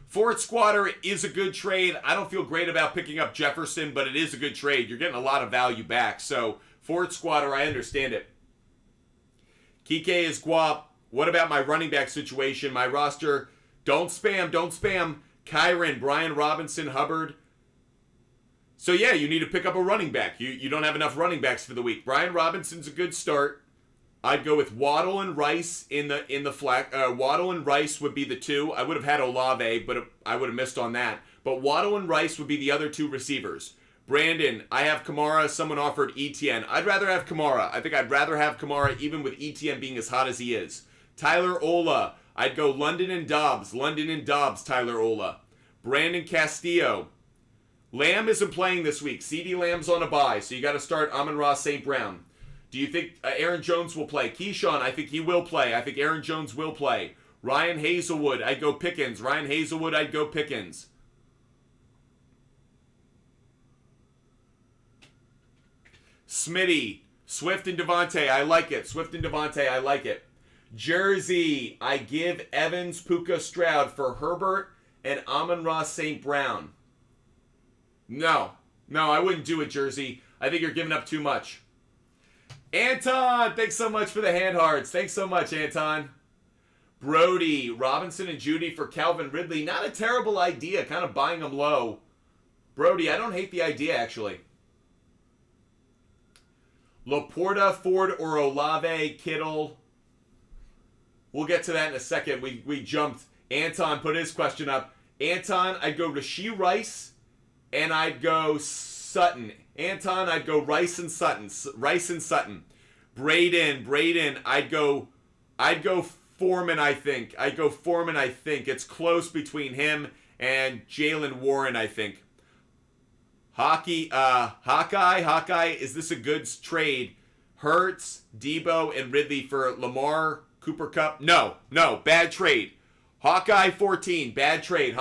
Fort Squatter is a good trade. I don't feel great about picking up Jefferson, but it is a good trade. You're getting a lot of value back. So, Fort Squatter, I understand it. Kike is guap. What about my running back situation? My roster, don't spam. Kyron, Brian Robinson, Hubbard. So yeah, you need to pick up a running back. You don't have enough running backs for the week. Brian Robinson's a good start. I'd go with Waddle and Rice in the flag. Waddle and Rice would be the two. I would have had Olave, but I would have missed on that. But Waddle and Rice would be the other two receivers. Brandon, I have Kamara. Someone offered ETN. I'd rather have Kamara. I think I'd rather have Kamara even with ETN being as hot as he is. Tyler Ola. I'd go London and Dobbs. Tyler Ola. Brandon Castillo. Lamb isn't playing this week. CeeDee Lamb's on a bye, so you got to start Amon-Ra St. Brown. Do you think Aaron Jones will play? Keyshawn, I think he will play. I think Aaron Jones will play. Ryan Hazelwood, I'd go Pickens. Smitty, Swift and Devontae, I like it. Swift and Devontae, I like it. Jersey, I give Evans, Puka, Stroud for Herbert and Amon-Ra St. Brown. No, I wouldn't do it, Jersey. I think you're giving up too much. Anton, thanks so much for the hand hearts. Thanks so much, Anton. Brody, Robinson and Judy for Calvin Ridley. Not a terrible idea, kind of buying them low. Brody, I don't hate the idea, actually. Laporta, Ford, or Olave, Kittle. We'll get to that in a second. We jumped. Anton put his question up. Anton, I'd go Rashee Rice, and I'd go Sutton. Anton, I'd go Rice and Sutton. Braden, I'd go Foreman, I think. It's close between him and Jalen Warren, I think. Hawkeye, is this a good trade? Hurts, Debo, and Ridley for Lamar, Cooper Kupp? No, bad trade. Hawkeye 14, bad trade.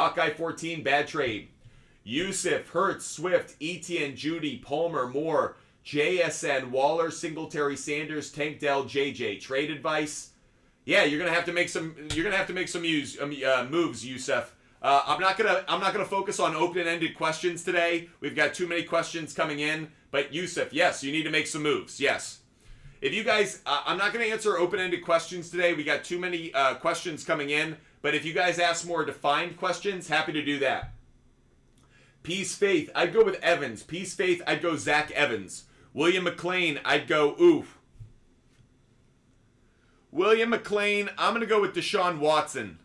Yusuf, Hurts, Swift, Etienne, Judy, Palmer, Moore, JSN, Waller, Singletary, Sanders, Tank Dell, JJ. Trade advice? Yeah, you're gonna have to make some. Moves, Yusuf. I'm not gonna focus on open-ended questions today. We've got too many questions coming in. But Yusuf, yes, you need to make some moves. Yes. If you guys, I'm not gonna answer open-ended questions today. We got too many questions coming in. But if you guys ask more defined questions, happy to do that. Peace Faith, I'd go with Evans. Peace Faith, I'd go Zach Evans. William McLean, I'd go William McLean, I'm going to go with Deshaun Watson.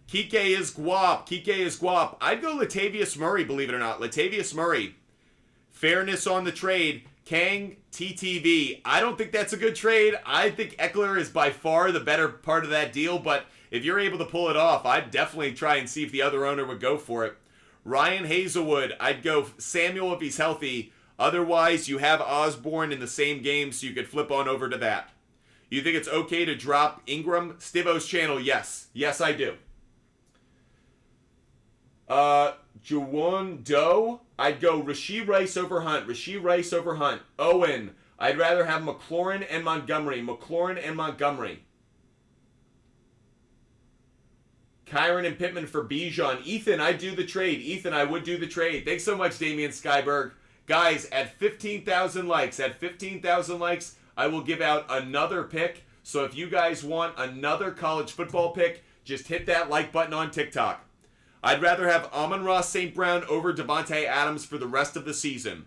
Kike is guap. I'd go Latavius Murray, believe it or not. Latavius Murray. Fairness on the trade. Kang, TTV. I don't think that's a good trade. I think Eckler is by far the better part of that deal, but if you're able to pull it off, I'd definitely try and see if the other owner would go for it. Ryan Hazelwood, I'd go Samuel if he's healthy. Otherwise, you have Osborne in the same game, so you could flip on over to that. You think it's okay to drop Ingram? Stivo's channel, yes. Yes, I do. Juwon Doe, I'd go Rashee Rice over Hunt. Owen, I'd rather have McLaurin and Montgomery. Kyron and Pittman for Bijan. Ethan, I'd do the trade. I would do the trade. Thanks so much, Damian Skyberg. Guys, at 15,000 likes, I will give out another pick. So if you guys want another college football pick, just hit that like button on TikTok. I'd rather have Amon-Ra St. Brown over Devontae Adams for the rest of the season.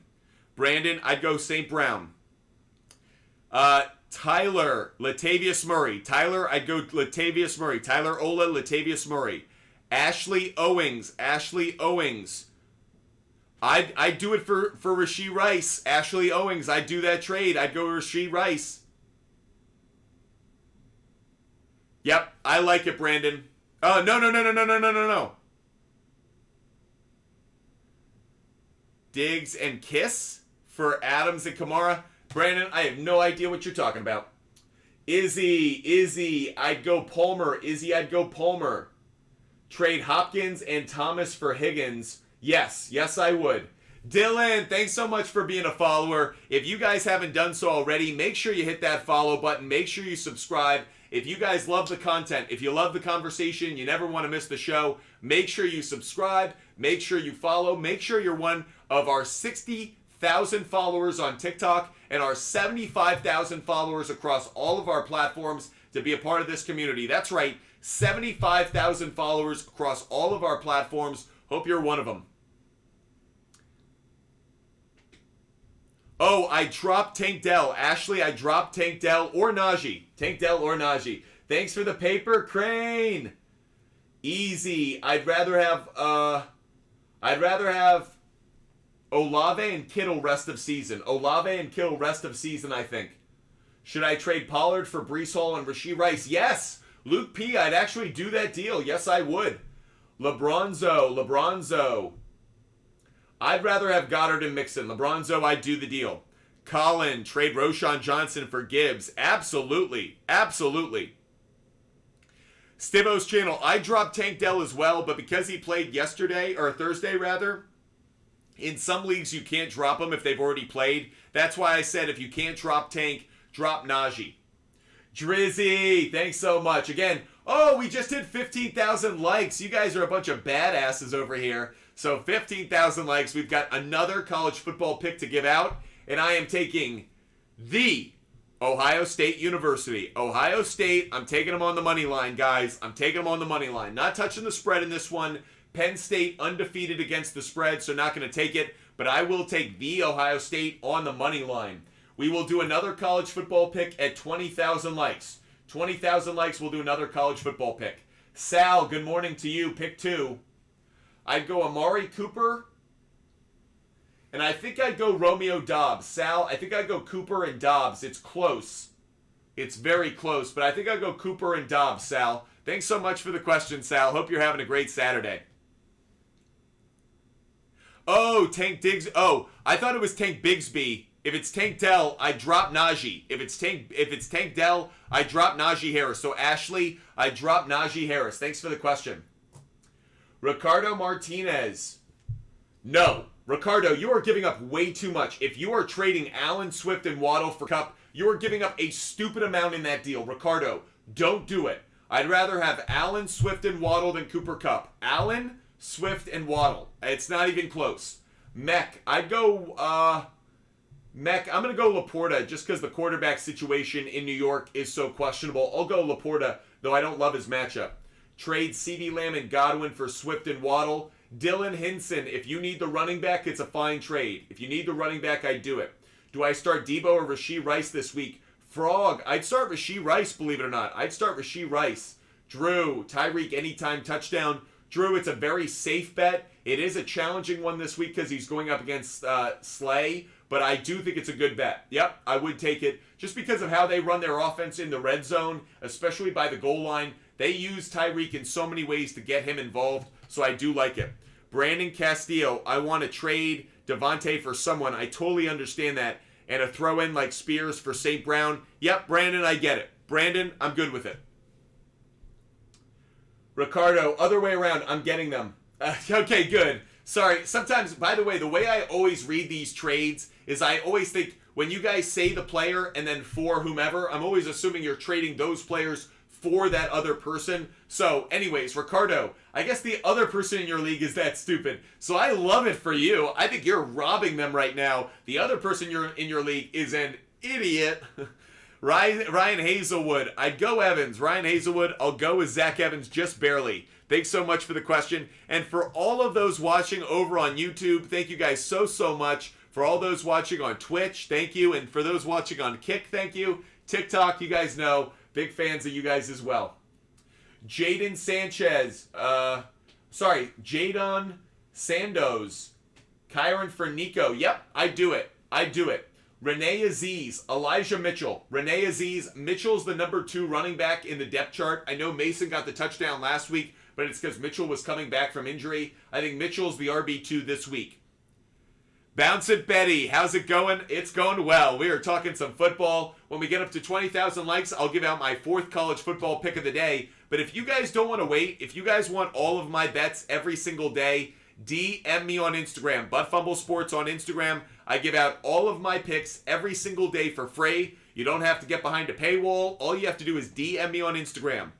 Brandon, I'd go St. Brown. Tyler, Latavius Murray. I'd go Latavius Murray. Tyler Ola, Latavius Murray. Ashley Owings. I'd do it for Rashee Rice. Ashley Owings, I'd do that trade. I'd go Rashee Rice. Yep, I like it, Brandon. No. Diggs and Kiss for Adams and Kamara. Brandon, I have no idea what you're talking about. Izzy, I'd go Palmer. Trade Hopkins and Thomas for Higgins. Yes, I would. Dylan, thanks so much for being a follower. If you guys haven't done so already, make sure you hit that follow button. Make sure you subscribe. If you guys love the content, if you love the conversation, you never want to miss the show, make sure you subscribe. Make sure you follow. Make sure you're one of our 60,000 followers on TikTok and our 75,000 followers across all of our platforms to be a part of this community. That's right, 75,000 followers across all of our platforms. Hope you're one of them. Oh, I dropped Tank Dell. Ashley, I dropped Tank Dell or Najee. Thanks for the paper, Crane. Easy. I'd rather have Olave and Kittle rest of season. I think. Should I trade Pollard for Breece Hall and Rashee Rice? Yes. Luke P, I'd actually do that deal. Yes, I would. LeBronzo. I'd rather have Goddard and Mixon. LeBronzo, I'd do the deal. Colin, trade Roshan Johnson for Gibbs. Absolutely. Stivo's channel, I dropped Tank Dell as well, but because he played yesterday, or Thursday rather, In some leagues, you can't drop them if they've already played. That's why I said if you can't drop Tank, drop Najee. Drizzy, thanks so much. Again, oh, we just hit 15,000 likes. You guys are a bunch of badasses over here. So 15,000 likes. We've got another college football pick to give out. And I am taking the Ohio State University. Ohio State, I'm taking them on the money line, guys. I'm taking them on the money line. Not touching the spread in this one. Penn State undefeated against the spread, so not going to take it. But I will take the Ohio State on the money line. We will do another college football pick at 20,000 likes. 20,000 likes, we'll do another college football pick. Sal, good morning to you. Pick 2. I'd go Amari Cooper. And I think I'd go Romeo Doubs. Sal, I think I'd go Cooper and Doubs. It's close. It's very close, but I think I'd go Cooper and Doubs, Sal. Thanks so much for the question, Sal. Hope you're having a great Saturday. Oh, Tank Diggs. Oh, I thought it was Tank Bigsby. If it's Tank Dell, I drop Najee. If it's Tank Dell, I drop Najee Harris. So Ashley, I drop Najee Harris. Thanks for the question. Ricardo Martinez. No. Ricardo, you are giving up way too much. If you are trading Allen, Swift, and Waddle for Cup, you are giving up a stupid amount in that deal. Ricardo, don't do it. I'd rather have Allen, Swift, and Waddle than Cooper Kupp. Allen, Swift, and Waddle. It's not even close. Mech, I'd go, Mech, I'm going to go Laporta just because the quarterback situation in New York is so questionable. I'll go Laporta, though I don't love his matchup. Trade CeeDee Lamb and Godwin for Swift and Waddle. Dylan Hinson, if you need the running back, it's a fine trade. If you need the running back, I'd do it. Do I start Debo or Rashee Rice this week? Frog, I'd start Rashee Rice, believe it or not. I'd start Rashee Rice. Drew, Tyreek anytime touchdown. Drew, it's a very safe bet. It is a challenging one this week because he's going up against Slay, but I do think it's a good bet. Yep, I would take it. Just because of how they run their offense in the red zone, especially by the goal line. They use Tyreek in so many ways to get him involved, so I do like it. Brandon Castillo, I want to trade Devontae for someone. I totally understand that. And a throw-in like Spears for St. Brown. Yep, Brandon, I get it. Brandon, I'm good with it. Ricardo, other way around, I'm getting them. Okay, good. Sorry, sometimes, by the way I always read these trades is I always think when you guys say the player and then for whomever, I'm always assuming you're trading those players for that other person. So anyways, Ricardo, I guess the other person in your league is that stupid. So I love it for you. I think you're robbing them right now. The other person in your league is an idiot. Ryan Hazelwood, I'd go Evans. Ryan Hazelwood, I'll go with Zach Evans just barely. Thanks so much for the question. And for all of those watching over on YouTube, thank you guys so much. For all those watching on Twitch, thank you. And for those watching on Kick, thank you. TikTok, you guys know. Big fans of you guys as well. Jadon Sanchez. Jadon Sandoz. Kyron for Nico. Yep, I do it. Renee Aziz. Elijah Mitchell. Renee Aziz. Mitchell's the number 2 running back in the depth chart. I know Mason got the touchdown last week, but it's because Mitchell was coming back from injury. I think Mitchell's the RB2 this week. Bounce it, Betty. How's it going? It's going well. We are talking some football. When we get up to 20,000 likes, I'll give out my 4th college football pick of the day. But if you guys don't want to wait, if you guys want all of my bets every single day, DM me on Instagram. Butt Fumble Sports on Instagram. I give out all of my picks every single day for free. You don't have to get behind a paywall. All you have to do is DM me on Instagram.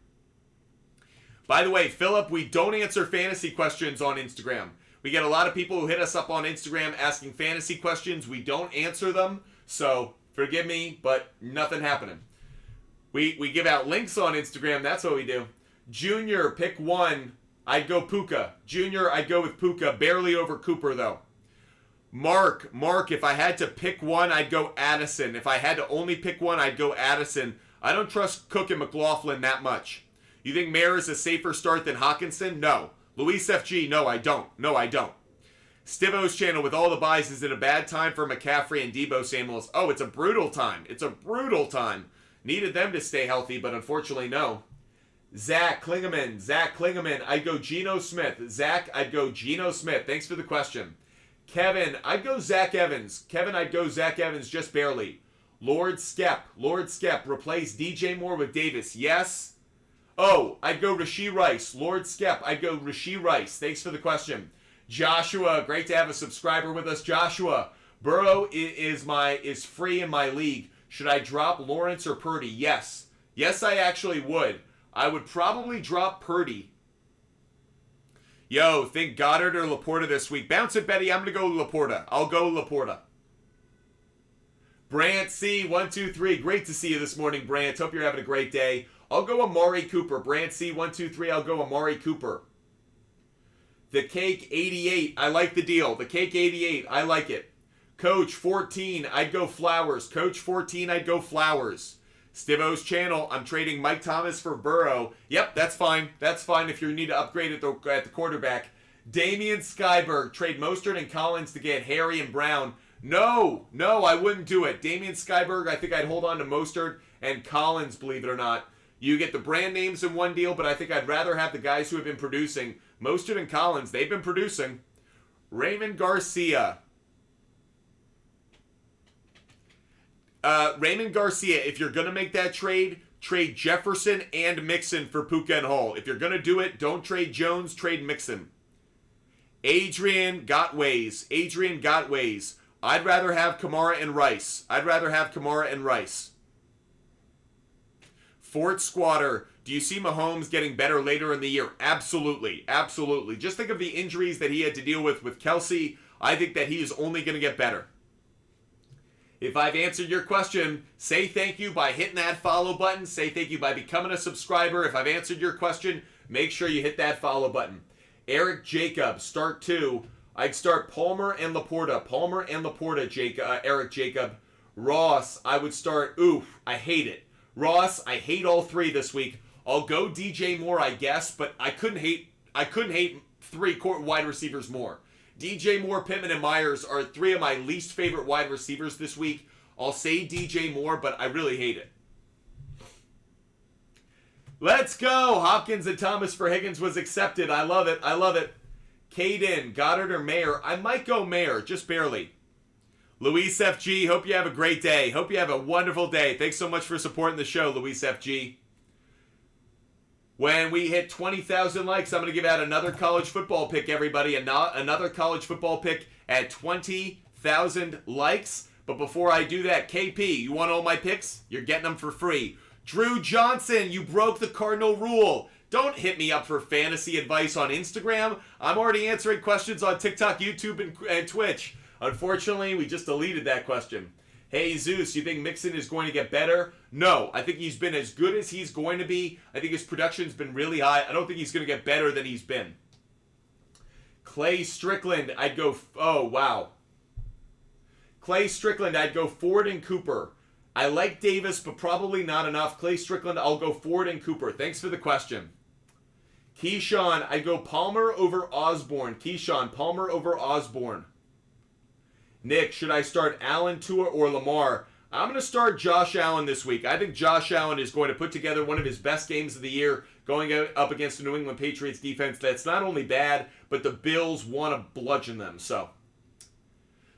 By the way, Philip, we don't answer fantasy questions on Instagram. We get a lot of people who hit us up on Instagram asking fantasy questions. We don't answer them, so forgive me, but nothing happening. We give out links on Instagram. That's what we do. Junior, pick 1. I'd go Puka. Junior, I'd go with Puka. Barely over Cooper, though. Mark, if I had to pick one, I'd go Addison. If I had to only pick one, I'd go Addison. I don't trust Cook and McLaughlin that much. You think Mayer is a safer start than Hawkinson? No. Luis FG, no, I don't. Stivo's channel, with all the buys, is it a bad time for McCaffrey and Debo Samuels? Oh, it's a brutal time. Needed them to stay healthy, but unfortunately, no. Zach Klingeman, I'd go Geno Smith. Zach, I'd go Geno Smith. Thanks for the question. Kevin, I'd go Zach Evans. I'd go Zach Evans just barely. Lord Skep, replace DJ Moore with Davis. Yes. Oh, I'd go Rashee Rice. Lord Skep, I'd go Rashee Rice. Thanks for the question. Joshua, great to have a subscriber with us. Joshua, Burrow is free in my league. Should I drop Lawrence or Purdy? Yes. Yes, I actually would. I would probably drop Purdy. Yo, think Goddard or Laporta this week. Bounce it, Betty. I'm going to go Laporta. I'll go Laporta. Brant C, 1, 2, 3. Great to see you this morning, Brant. Hope you're having a great day. I'll go Amari Cooper. Brant C, 1, 2, 3. I'll go Amari Cooper. The Cake 88. I like the deal. The Cake 88. I like it. Coach 14. I'd go Flowers. Coach 14. I'd go Flowers. Stivo's channel. I'm trading Mike Thomas for Burrow. Yep, that's fine. That's fine if you need to upgrade at the quarterback. Damian Skyberg. Trade Mostert and Collins to get Harry and Brown. No, I wouldn't do it. Damian Skyberg, I think I'd hold on to Mostert and Collins, believe it or not. You get the brand names in one deal, but I think I'd rather have the guys who have been producing. Mostert and Collins, they've been producing. Raymond Garcia. Raymond Garcia, if you're going to make that trade Jefferson and Mixon for Puka and Hall. If you're going to do it, don't trade Jones, trade Mixon. Adrian Gotways. I'd rather have Kamara and Rice. Fort Squatter, do you see Mahomes getting better later in the year? Absolutely. Just think of the injuries that he had to deal with Kelsey. I think that he is only going to get better. If I've answered your question, say thank you by hitting that follow button. Say thank you by becoming a subscriber. If I've answered your question, make sure you hit that follow button. Eric Jacob, start 2. I'd start Palmer and Laporta, Eric Jacob. Ross, I would start, I hate it. Ross, I hate all 3 this week. I'll go DJ Moore, I guess, but I couldn't hate 3 wide receivers more. DJ Moore, Pittman, and Myers are 3 of my least favorite wide receivers this week. I'll say DJ Moore, but I really hate it. Let's go! Hopkins and Thomas for Higgins was accepted. I love it. Caden, Goddard or Mayer? I might go Mayer, just barely. Luis FG, hope you have a great day. Hope you have a wonderful day. Thanks so much for supporting the show, Luis FG. When we hit 20,000 likes, I'm going to give out another college football pick, everybody. Another college football pick at 20,000 likes. But before I do that, KP, you want all my picks? You're getting them for free. Drew Johnson, you broke the Cardinal rule. Don't hit me up for fantasy advice on Instagram. I'm already answering questions on TikTok, YouTube, and Twitch. Unfortunately, we just deleted that question. Hey, Zeus, you think Mixon is going to get better? No, I think he's been as good as he's going to be. I think his production's been really high. I don't think he's going to get better than he's been. Clay Strickland, I'd go... Oh, wow. Clay Strickland, I'd go Ford and Cooper. I like Davis, but probably not enough. Clay Strickland, I'll go Ford and Cooper. Thanks for the question. Keyshawn, I'd go Palmer over Osborne. Palmer over Osborne. Nick, should I start Allen, Tua, or Lamar? I'm going to start Josh Allen this week. I think Josh Allen is going to put together one of his best games of the year going up against the New England Patriots defense that's not only bad, but the Bills want to bludgeon them. So,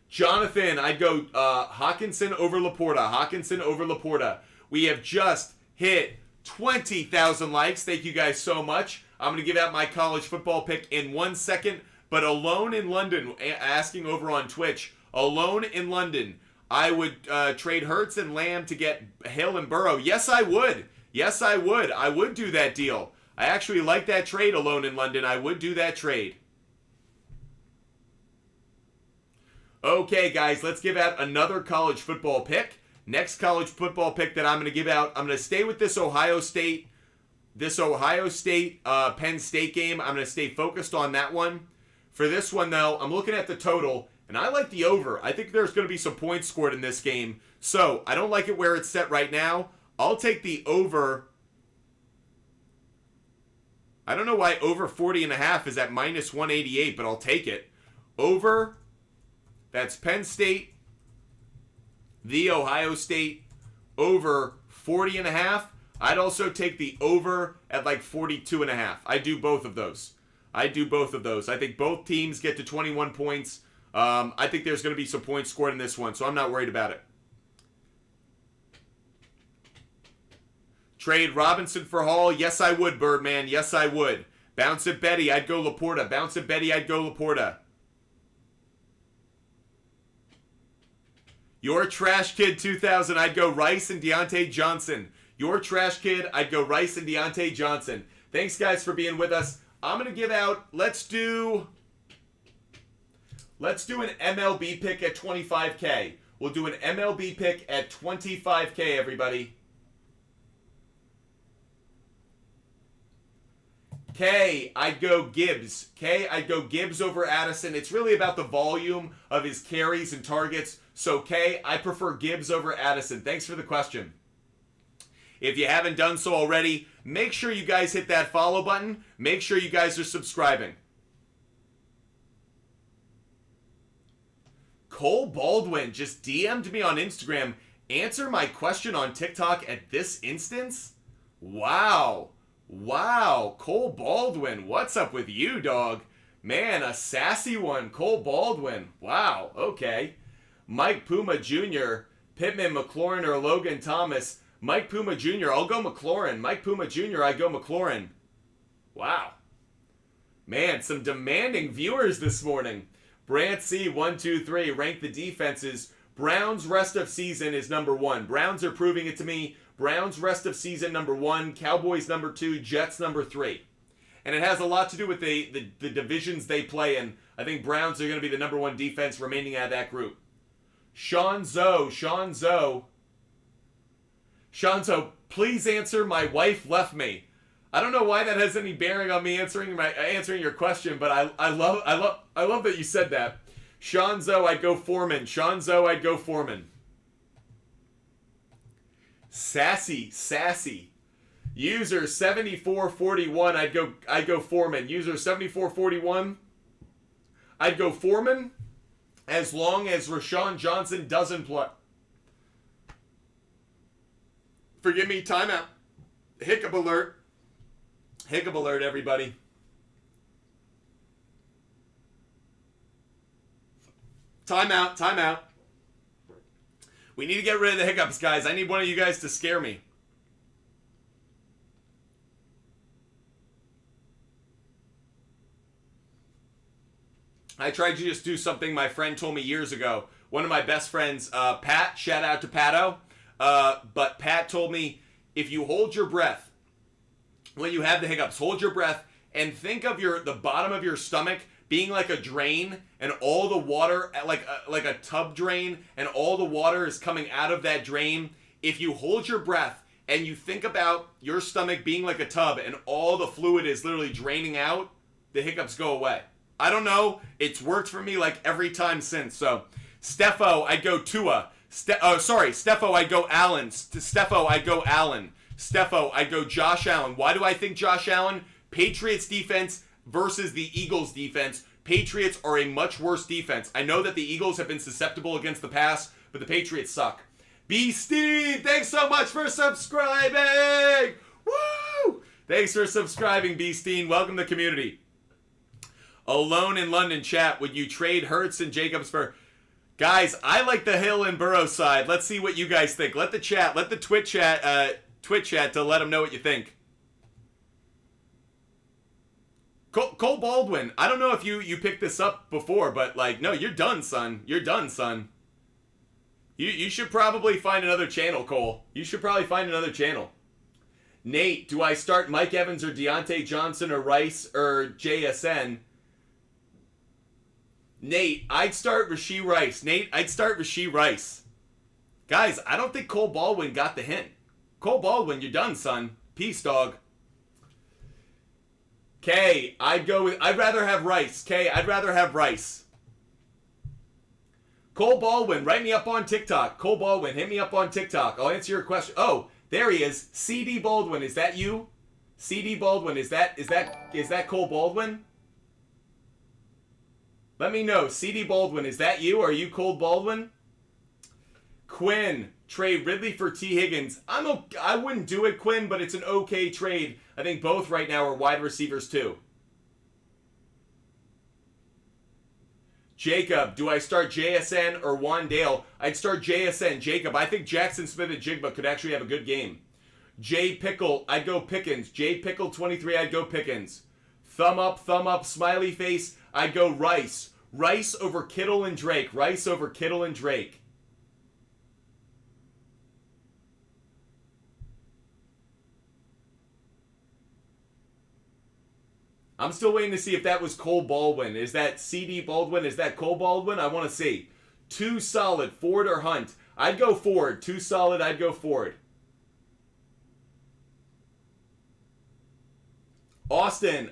Jonathan, I'd go Hawkinson over Laporta. We have just hit 20,000 likes. Thank you guys so much. I'm going to give out my college football pick in 1 second, but Alone in London, asking over on Twitch, Alone in London, I would trade Hurts and Lamb to get Hill and Burrow. Yes, I would. I would do that deal. I actually like that trade, Alone in London. I would do that trade. Okay, guys, let's give out another college football pick. Next college football pick that I'm going to give out, I'm going to stay with this Ohio State Penn State game. I'm going to stay focused on that one. For this one, though, I'm looking at the total, and I like the over. I think there's going to be some points scored in this game. So, I don't like it where it's set right now. I'll take the over. I don't know why over 40.5 is at minus 188, but I'll take it. Over, that's Penn State, the Ohio State, over 40.5. I'd also take the over at like 42.5. I do both of those. I think both teams get to 21 points. I think there's going to be some points scored in this one, so I'm not worried about it. Trade Robinson for Hall? Yes, I would, Birdman. Yes, I would. Bounce it, Betty. I'd go Laporta. Bounce it, Betty. I'd go Laporta. Your Trash Kid 2000. I'd go Rice and Deontay Johnson. Your Trash Kid. I'd go Rice and Deontay Johnson. Thanks, guys, for being with us. I'm going to give out, let's do an MLB pick at 25K. We'll do an MLB pick at 25K, everybody. K, I'd go Gibbs. K, I'd go Gibbs over Addison. It's really about the volume of his carries and targets. So, K, I prefer Gibbs over Addison. Thanks for the question. If you haven't done so already, make sure you guys hit that follow button. Make sure you guys are subscribing. Cole Baldwin just DM'd me on Instagram. Answer my question on TikTok at this instance? Wow. Wow. Cole Baldwin. What's up with you, dog? Man, a sassy one. Cole Baldwin. Wow. Okay. Mike Puma Jr., Pittman, McLaurin, or Logan Thomas. Mike Puma Jr., I'll go McLaurin. Mike Puma Jr., I go McLaurin. Wow. Man, some demanding viewers this morning. Brant C, 123, rank the defenses. Browns rest of season is number 1. Browns are proving it to me. Browns rest of season number 1. Cowboys number 2. Jets number 3. And it has a lot to do with the divisions they play in. I think Browns are going to be the number 1 defense remaining out of that group. Sean Zoe, please answer. My wife left me. I don't know why that has any bearing on me answering your question, but I love that you said that. Sean Zoe, I'd go Foreman. Sean Zoe, I'd go Foreman. Sassy. User 7441, I'd go Foreman. User 7441, I'd go Foreman as long as Rashawn Johnson doesn't play. Forgive me, timeout. Hiccup alert. Hiccup alert, everybody. Timeout. We need to get rid of the hiccups, guys. I need one of you guys to scare me. I tried to just do something my friend told me years ago. One of my best friends, Pat, shout out to Pato. But Pat told me, if you hold your breath, when you have the hiccups, hold your breath and think of the bottom of your stomach being like a drain and all the water, like a tub drain, and all the water is coming out of that drain. If you hold your breath and you think about your stomach being like a tub and all the fluid is literally draining out, the hiccups go away. I don't know. It's worked for me like every time since. So, Steffo, I'd go Tua. Steffo, I'd go Allen. Steffo, I'd go Allen. Steffo, I'd go Josh Allen. Why do I think Josh Allen? Patriots defense versus the Eagles defense. Patriots are a much worse defense. I know that the Eagles have been susceptible against the pass, but the Patriots suck. B. Steve, thanks so much for subscribing. Woo! Thanks for subscribing, B. Steen. Welcome to the community. Alone in London chat, would you trade Hurts and Jacobs for... Guys, I like the Hill and Burrow side. Let's see what you guys think. Let the Twitch chat to let them know what you think. Cole Baldwin, I don't know if you picked this up before, but no, you're done, son. You're done, son. You should probably find another channel, Cole. You should probably find another channel. Nate, do I start Mike Evans or Deontay Johnson or Rice or JSN? Nate, I'd start Rashee Rice. Nate, I'd start Rashee Rice. Guys, I don't think Cole Baldwin got the hint. Cole Baldwin, you're done, son. Peace, dog. K, I'd rather have Rice. K, I'd rather have Rice. Cole Baldwin, write me up on TikTok. Cole Baldwin, hit me up on TikTok. I'll answer your question. Oh, there he is. CD Baldwin, is that you? CD Baldwin, is that Cole Baldwin? Let me know. CD Baldwin, is that you? Are you Cole Baldwin? Quinn, trade Ridley for T. Higgins. I wouldn't do it, Quinn, but it's an okay trade. I think both right now are wide receivers too. Jacob, do I start JSN or Wandale? I'd start JSN. Jacob, I think Jackson Smith and Jigba could actually have a good game. J Pickle, I'd go Pickens. J Pickle 23, I'd go Pickens. thumb up, smiley face. I'd go Rice. Rice over Kittle and Drake. Rice over Kittle and Drake. I'm still waiting to see if that was Cole Baldwin. Is that CD Baldwin? Is that Cole Baldwin? I want to see. Too solid, Ford or Hunt? I'd go Ford. Too solid, I'd go Ford. Austin,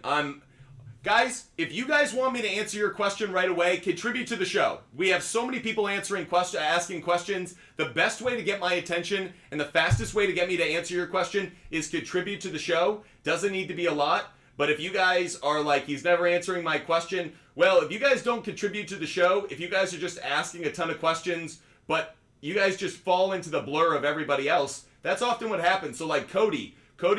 guys, if you guys want me to answer your question right away, contribute to the show. We have so many people asking questions. The best way to get my attention and the fastest way to get me to answer your question is contribute to the show. Doesn't need to be a lot. But if you guys are like, he's never answering my question, well, if you guys don't contribute to the show, if you guys are just asking a ton of questions, but you guys just fall into the blur of everybody else, that's often what happens. So like Cody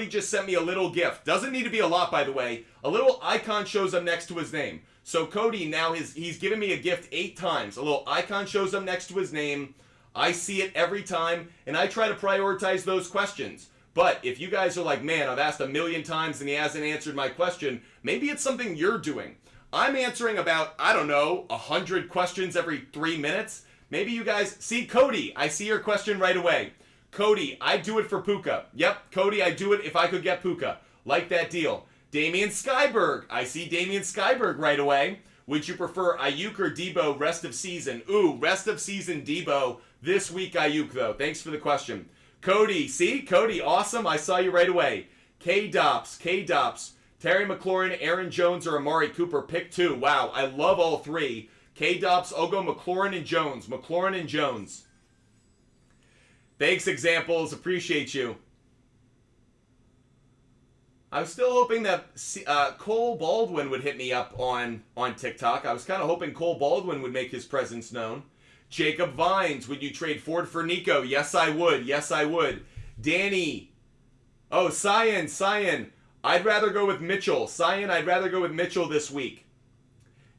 just sent me a little gift. Doesn't need to be a lot, by the way. A little icon shows up next to his name. So Cody now, he's given me a gift 8 times. A little icon shows up next to his name. I see it every time, and I try to prioritize those questions. But if you guys are like, man, I've asked 1,000,000 times and he hasn't answered my question, maybe it's something you're doing. I'm answering about, I don't know, 100 questions every 3 minutes. Maybe you guys, see Cody, I see your question right away. Cody, I do it for Puka. Yep, Cody, I do it if I could get Puka. Like that deal. Damian Skyberg, I see Damian Skyberg right away. Would you prefer Ayuk or Debo rest of season? Ooh, rest of season Debo. This week Ayuk though. Thanks for the question. Cody, see? Cody, awesome. I saw you right away. K-Dops. Terry McLaurin, Aaron Jones, or Amari Cooper. Pick 2. Wow, I love all 3. K-Dops, I'll go McLaurin and Jones. Thanks, examples. Appreciate you. I was still hoping that Cole Baldwin would hit me up on TikTok. I was kind of hoping Cole Baldwin would make his presence known. Jacob Vines, would you trade Ford for Nico? Yes, I would. Danny. Oh, Cyan. I'd rather go with Mitchell. Cyan, I'd rather go with Mitchell this week.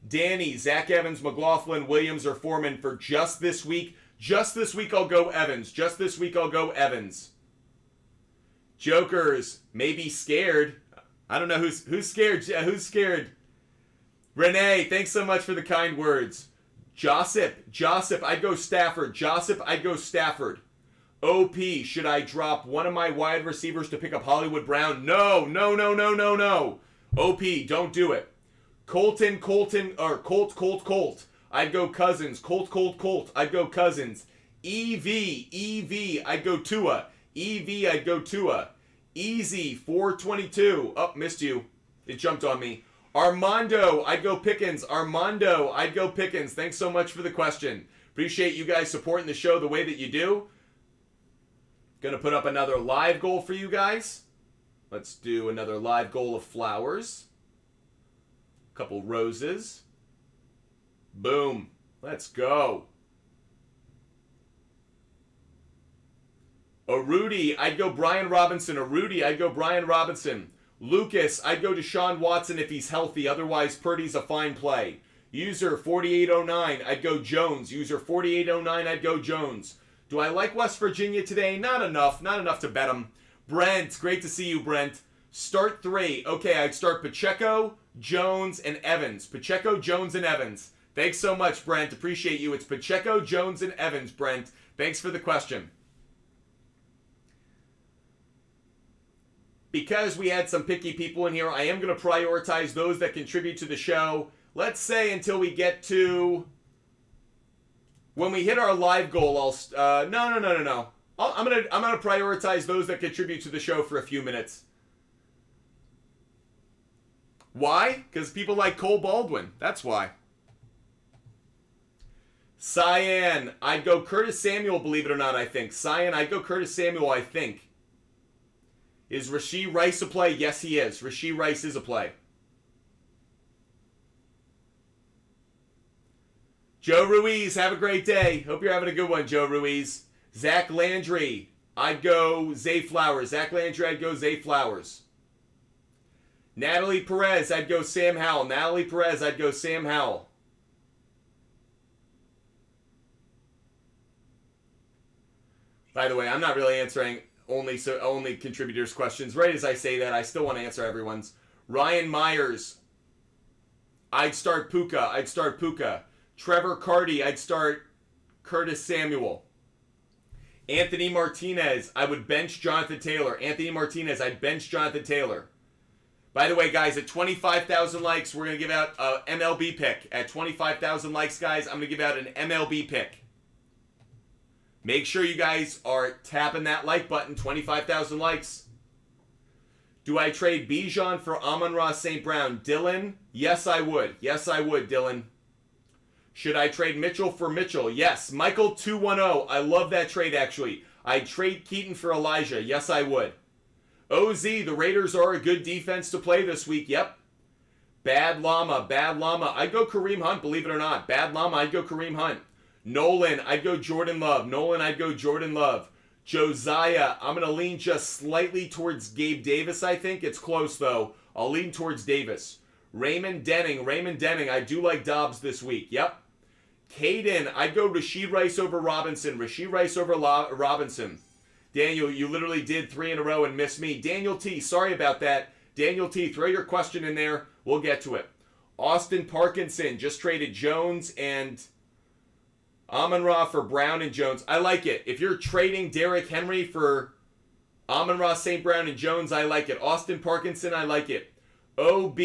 Danny, Zach Evans, McLaughlin, Williams, or Foreman for just this week. Just this week, I'll go Evans. Jokers, maybe scared. I don't know who's scared. Who's scared? Renee, thanks so much for the kind words. Joseph, I'd go Stafford. OP, should I drop one of my wide receivers to pick up Hollywood Brown? No. OP, don't do it. Colt. I'd go Cousins. Colt. I'd go Cousins. EV, I'd go Tua. Easy, 422. Oh, missed you. It jumped on me. Armando, I'd go Pickens. Thanks so much for the question. Appreciate you guys supporting the show the way that you do. Gonna put up another live goal for you guys. Let's do another live goal of flowers. Couple roses. Boom. Let's go. Rudy, I'd go Brian Robinson. Lucas, I'd go Deshaun Watson if he's healthy. Otherwise, Purdy's a fine play. User 4809, I'd go Jones. User 4809, I'd go Jones. Do I like West Virginia today? Not enough to bet them. Brent, great to see you, Brent. Start 3. Okay, I'd start Pacheco, Jones, and Evans. Thanks so much, Brent. Appreciate you. It's Pacheco, Jones, and Evans, Brent. Thanks for the question. Because we had some picky people in here, I am going to prioritize those that contribute to the show. Let's say until we get to... When we hit our live goal, No. I'm gonna prioritize those that contribute to the show for a few minutes. Why? Because people like Cole Baldwin. That's why. Cyan, I'd go Curtis Samuel, believe it or not, I think. I'd go Curtis Samuel, I think. Is Rashee Rice a play? Yes, he is. Rashee Rice is a play. Joe Ruiz, have a great day. Hope you're having a good one, Joe Ruiz. Zach Landry, I'd go Zay Flowers. Natalie Perez, I'd go Sam Howell. By the way, I'm not really answering only contributors' questions. Right as I say that, I still want to answer everyone's. Ryan Myers, I'd start Puka. Trevor Carty, I'd start Curtis Samuel. Anthony Martinez, I would bench Jonathan Taylor. Anthony Martinez, I'd bench Jonathan Taylor. By the way, guys, at 25,000 likes, we're going to give out an MLB pick. At 25,000 likes, guys, I'm going to give out an MLB pick. Make sure you guys are tapping that like button. 25,000 likes. Do I trade Bijan for Amon-Ra St. Brown? Dylan, yes, I would. Yes, I would, Dylan. Should I trade Mitchell for Mitchell? Yes. Michael 210. I love that trade, actually. I'd trade Keaton for Elijah. Yes, I would. OZ, the Raiders are a good defense to play this week. Yep. Bad Llama. I'd go Kareem Hunt, believe it or not. Bad Llama, I'd go Kareem Hunt. Nolan, I'd go Jordan Love. Josiah, I'm going to lean just slightly towards Gabe Davis, I think. It's close, though. I'll lean towards Davis. Raymond Denning, I do like Dobbs this week. Yep. Caden, I'd go Rashee Rice over Robinson. Robinson. Daniel, you literally did 3 in a row and missed me. Daniel T, sorry about that. Daniel T, throw your question in there. We'll get to it. Austin Parkinson just traded Jones and Amon-Ra for Brown and Jones. I like it. If you're trading Derrick Henry for Amon-Ra St. Brown and Jones, I like it. Austin Parkinson, I like it. OB,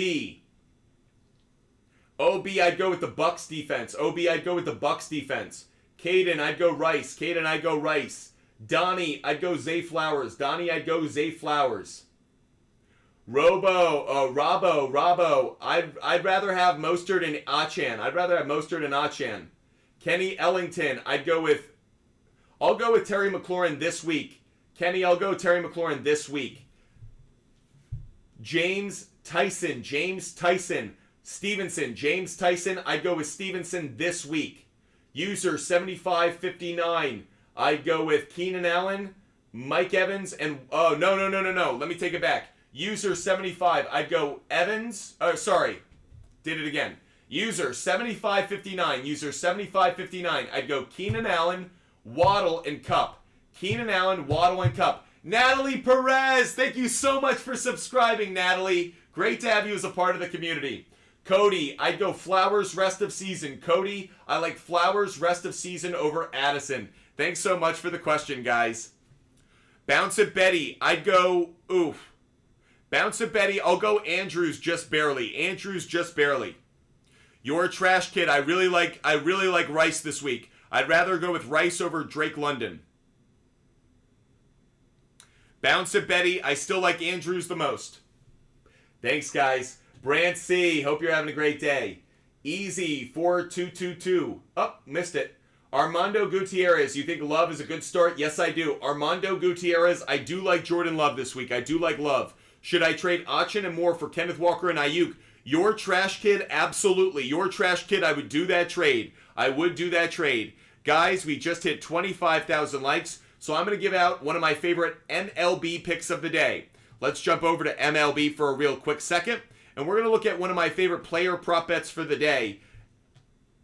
I'd go with the Bucks defense. Caden, I'd go Rice. Donnie, I'd go Zay Flowers. Robbo. I'd rather have Mostert and Achan. Kenny Ellington, I'll go with Terry McLaurin this week. James Tyson. Stevenson, I'd go with Stevenson this week. User 7559, I'd go with Keenan Allen, Mike Evans, and no. Let me take it back. User 75, I'd go Evans. User 7559, I'd go Keenan Allen, Waddle, and Cup. Natalie Perez, thank you so much for subscribing, Natalie. Great to have you as a part of the community. Cody, I'd go Flowers rest of season. I like Flowers rest of season over Addison. Thanks so much for the question, guys. Bounce it Betty, I'll go Andrews just barely. You're a trash kid. I really like Rice this week. I'd rather go with Rice over Drake London. Bounce it Betty, I still like Andrews the most. Thanks, guys. Brant C, hope you're having a great day. Easy 4222. Oh, missed it. Armando Gutierrez, you think Love is a good start? Yes, I do. Armando Gutierrez, I do like Jordan Love this week. I do like Love. Should I trade Achan and Moore for Kenneth Walker and Ayuk? Your trash kid, absolutely. Your trash kid, I would do that trade. Guys, we just hit 25,000 likes, so I'm going to give out one of my favorite MLB picks of the day. Let's jump over to MLB for a real quick second, and we're going to look at one of my favorite player prop bets for the day.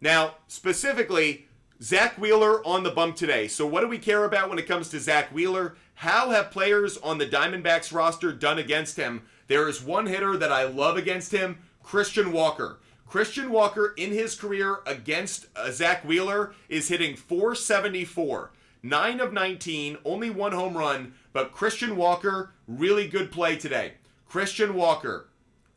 Now, specifically, Zach Wheeler on the bump today. So what do we care about when it comes to Zach Wheeler? How have players on the Diamondbacks roster done against him? There is one hitter that I love against him, Christian Walker. Christian Walker in his career against Zach Wheeler is hitting .474. 9 of 19, only 1 home run, but Christian Walker, really good play today. Christian Walker,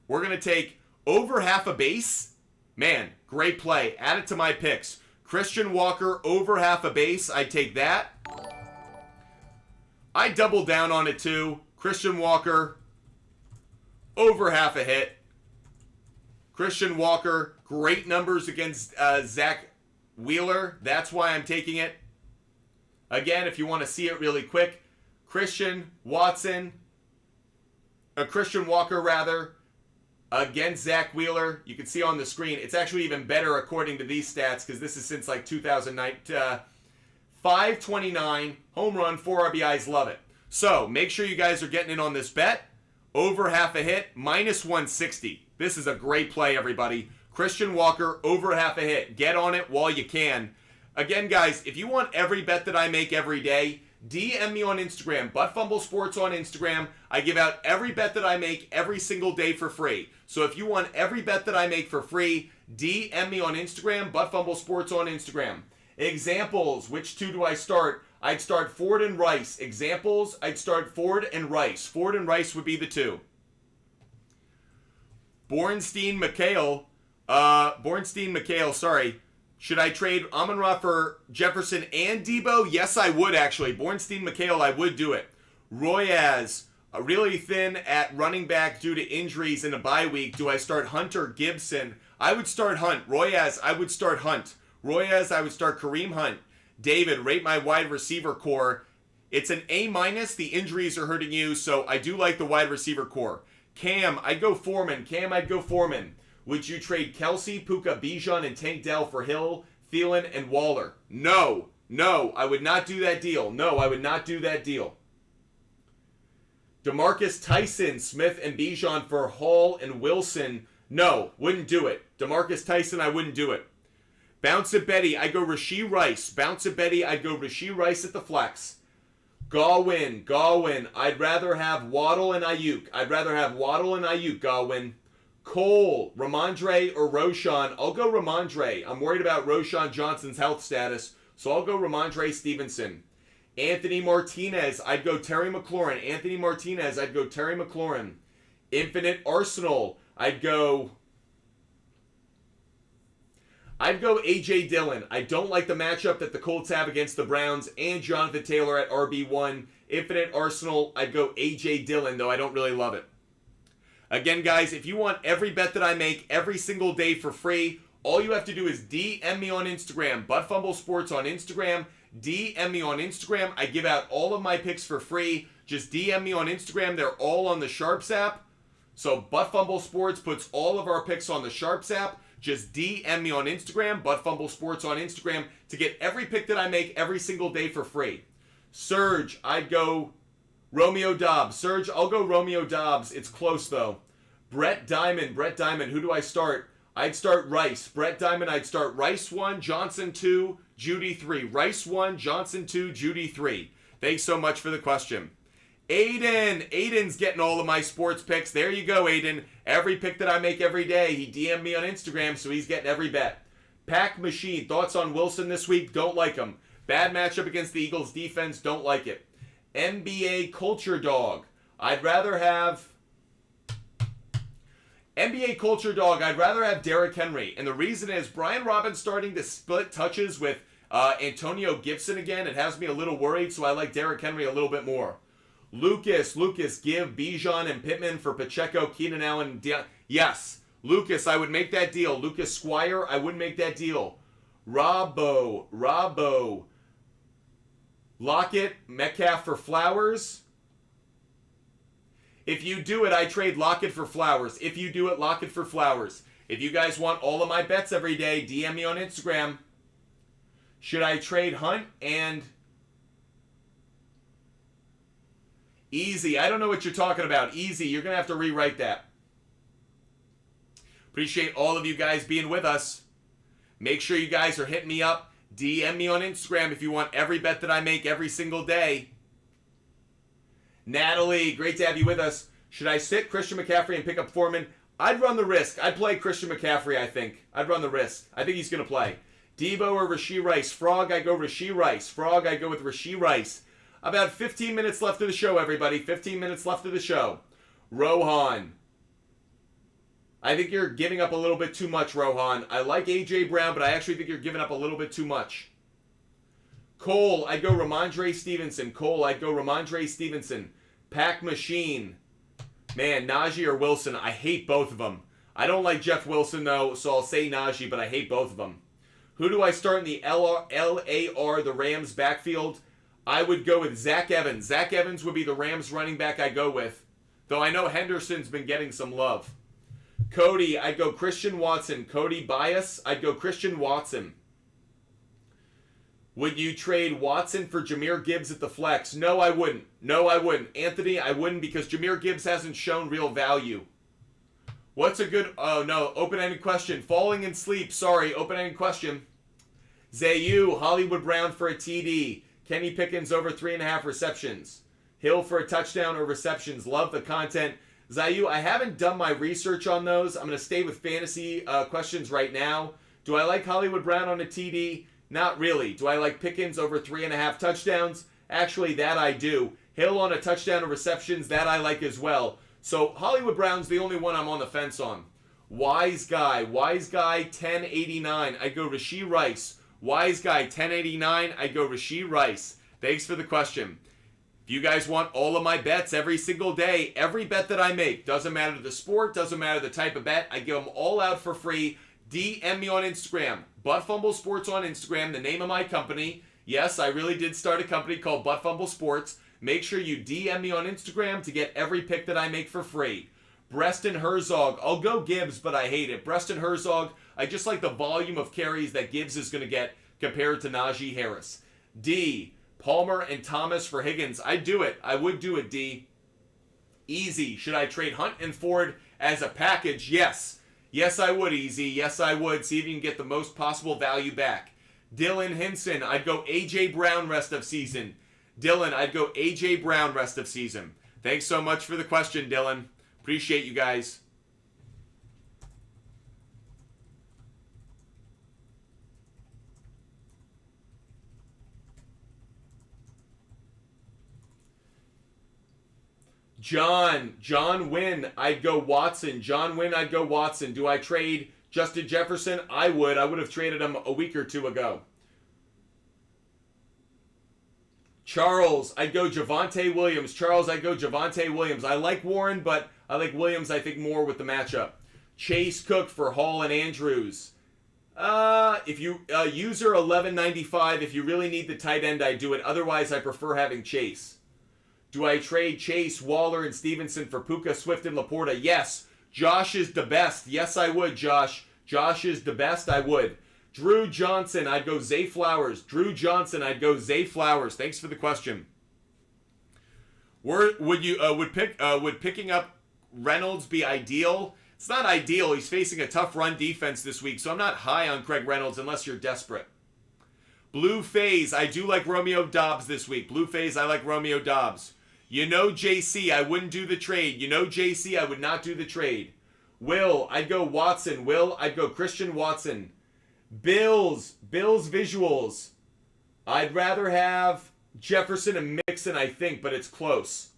we're going to take over half a base. Man, great play. Add it to my picks. Christian Walker over half a base. I take that. I double down on it too. Christian Walker over half a hit. Christian Walker, great numbers against Zach Wheeler. That's why I'm taking it. Again, if you want to see it really quick, Christian Walker against Zach Wheeler. You can see on the screen, it's actually even better according to these stats because this is since like 2009. 529, home run, 4 RBIs, love it. So make sure you guys are getting in on this bet. Over half a hit, -160. This is a great play, everybody. Christian Walker, over half a hit. Get on it while you can. Again, guys, if you want every bet that I make every day, DM me on Instagram, Butt Fumble Sports on Instagram. I give out every bet that I make every single day for free. So if you want every bet that I make for free, DM me on Instagram, Butt Fumble Sports on Instagram. Examples, which two do I start? I'd start Ford and Rice. Examples, I'd start Ford and Rice. Ford and Rice would be the two. Bornstein Mikhail, sorry. Should I trade Amon-Ra for Jefferson and Debo? Yes, I would actually. Bornstein Mikhail, I would do it. Royaz, really thin at running back due to injuries in a bye week. Do I start Hunt or Gibson? I would start Hunt. Royaz, I would start Hunt. Royaz, I would start Kareem Hunt. David, rate my wide receiver core. It's an A-. The injuries are hurting you, so I do like the wide receiver core. Cam, I'd go Foreman. Would you trade Kelsey, Puka, Bijan, and Tank Dell for Hill, Thielen, and Waller? No, I would not do that deal. DeMarcus Tyson, Smith, and Bijan for Hall and Wilson. No, wouldn't do it. DeMarcus Tyson, I wouldn't do it. Bounce it Betty, I'd go Rashee Rice. I'd go Rashee Rice at the flex. Galwin, I'd rather have Waddle and Ayuk. Galwin. Cole, Ramondre, or Roshan. I'll go Ramondre. I'm worried about Roshan Johnson's health status, so I'll go Ramondre Stevenson. Anthony Martinez, I'd go Terry McLaurin. Infinite Arsenal, I'd go A.J. Dillon. I don't like the matchup that the Colts have against the Browns and Jonathan Taylor at RB1. Infinite Arsenal, I'd go A.J. Dillon, though I don't really love it. Again, guys, if you want every bet that I make every single day for free, all you have to do is DM me on Instagram, Butt Fumble Sports on Instagram. DM me on Instagram. I give out all of my picks for free. Just DM me on Instagram. They're all on the SHARPZ app. So Butt Fumble Sports puts all of our picks on the SHARPZ app. Just DM me on Instagram, Butt Fumble Sports on Instagram, to get every pick that I make every single day for free. Surge, I'd go Romeo Dobbs. I'll go Romeo Dobbs. It's close, though. Brett Diamond, who do I start? I'd start Rice. Brett Diamond, I'd start Rice 1, Johnson 2, Judy 3. Rice 1, Johnson 2, Judy 3. Thanks so much for the question. Aiden's getting all of my sports picks. There you go, Aiden. Every pick that I make every day, he DM'd me on Instagram, so he's getting every bet. Pack Machine, thoughts on Wilson this week? Don't like him. Bad matchup against the Eagles defense, don't like it. NBA Culture Dog, I'd rather have Derrick Henry. And the reason is Brian Robbins starting to split touches with Antonio Gibson again. It has me a little worried, so I like Derrick Henry a little bit more. Lucas, give Bijan and Pittman for Pacheco, Keenan Allen. Yes, Lucas, I would make that deal. Lucas Squire, I wouldn't make that deal. Robbo. Lockett, Metcalf for Flowers. If you do it, I trade Lockett for Flowers. If you guys want all of my bets every day, DM me on Instagram. Should I trade Hunt and Easy? I don't know what you're talking about. Easy, you're going to have to rewrite that. Appreciate all of you guys being with us. Make sure you guys are hitting me up. DM me on Instagram if you want every bet that I make every single day. Natalie, great to have you with us. Should I sit Christian McCaffrey and pick up Foreman? I'd run the risk. I'd play Christian McCaffrey, I think. I'd run the risk. I think he's going to play. Debo or Rashee Rice? Frog, I go Rashee Rice. I go with Rashee Rice. About 15 minutes left of the show, everybody. 15 minutes left of the show. Rohan. I think you're giving up a little bit too much, Rohan. I like A.J. Brown, but I actually think you're giving up a little bit too much. Cole, I'd go Ramondre Stevenson. Pack Machine. Man, Najee or Wilson, I hate both of them. I don't like Jeff Wilson, though, so I'll say Najee, but I hate both of them. Who do I start in the LAR, the Rams backfield? I would go with Zach Evans. Zach Evans would be the Rams running back I go with, though I know Henderson's been getting some love. Cody, I'd go Christian Watson. Cody Bias, I'd go Christian Watson. Would you trade Watson for Jahmyr Gibbs at the flex? No, I wouldn't. Anthony, I wouldn't, because Jahmyr Gibbs hasn't shown real value. What's a good... Oh, no. Open-ended question. Falling in sleep. Sorry. Open-ended question. Zayu, Hollywood Brown for a TD. Kenny Pickens over 3.5 receptions. Hill for a touchdown or receptions. Love the content. Zayu, I haven't done my research on those. I'm going to stay with fantasy questions right now. Do I like Hollywood Brown on a TD? Not really. Do I like Pickens over 3.5 touchdowns? Actually, that I do. Hill on a touchdown or receptions, that I like as well. So Hollywood Brown's the only one I'm on the fence on. Wise Guy 1089. I'd go Rashee Rice. Wise Guy 1089. I'd go Rashee Rice. Thanks for the question. If you guys want all of my bets every single day, every bet that I make, doesn't matter the sport, doesn't matter the type of bet, I give them all out for free. DM me on Instagram. Butt Fumble Sports on Instagram, the name of my company. Yes, I really did start a company called Butt Fumble Sports. Make sure you DM me on Instagram to get every pick that I make for free. Breston Herzog. I'll go Gibbs, but I hate it. Breston Herzog, I just like the volume of carries that Gibbs is going to get compared to Najee Harris. D. Palmer and Thomas for Higgins. I'd do it. I would do it, D. Easy. Should I trade Hunt and Ford as a package? Yes. Yes, I would, Easy. Yes, I would. See if you can get the most possible value back. Dylan Hinson. I'd go A.J. Brown rest of season. Dylan, I'd go A.J. Brown rest of season. Thanks so much for the question, Dylan. Appreciate you guys. John Wynn, I'd go Watson. John Wynn, I'd go Watson. Do I trade Justin Jefferson? I would. I would have traded him a week or two ago. Charles, I'd go Javonte Williams. Charles, I'd go Javonte Williams. I like Warren, but I like Williams, I think, more with the matchup. Chase Cook for Hall and Andrews. If you user 1195, if you really need the tight end, I do it. Otherwise, I prefer having Chase. Do I trade Chase, Waller, and Stevenson for Puka, Swift, and Laporta? Yes. Josh is the best. Yes, I would, Josh. Josh is the best. I would. Drew Johnson, I'd go Zay Flowers. Drew Johnson, I'd go Zay Flowers. Thanks for the question. Would picking up Reynolds be ideal? It's not ideal. He's facing a tough run defense this week, so I'm not high on Craig Reynolds unless you're desperate. Blue Phase, I do like Romeo Dobbs this week. Blue Phase, I like Romeo Dobbs. You know JC, I wouldn't do the trade. You know JC, I would not do the trade. Will, I'd go Watson. Will, I'd go Christian Watson. Bills visuals. I'd rather have Jefferson and Mixon, I think, but it's close.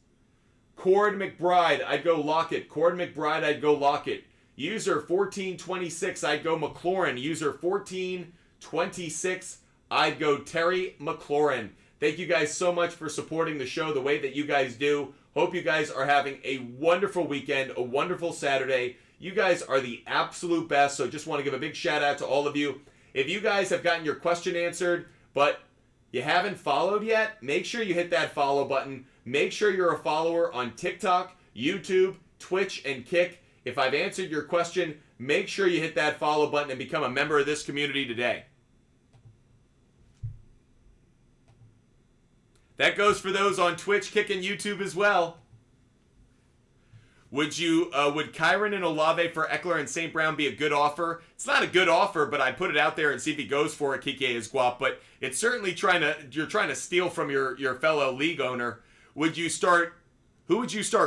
Cord McBride, I'd go Lockett. Cord McBride, I'd go Lockett. User 1426, I'd go McLaurin. User 1426, I'd go Terry McLaurin. Thank you guys so much for supporting the show the way that you guys do. Hope you guys are having a wonderful weekend, a wonderful Saturday. You guys are the absolute best, so just want to give a big shout out to all of you. If you guys have gotten your question answered, but you haven't followed yet, make sure you hit that follow button. Make sure you're a follower on TikTok, YouTube, Twitch, and Kick. If I've answered your question, make sure you hit that follow button and become a member of this community today. That goes for those on Twitch, Kick, and YouTube as well. Would Kyron and Olave for Eckler and St. Brown be a good offer? It's not a good offer, but I put it out there and see if he goes for it, Kike is guap. But it's certainly you're trying to steal from your fellow league owner. Who would you start?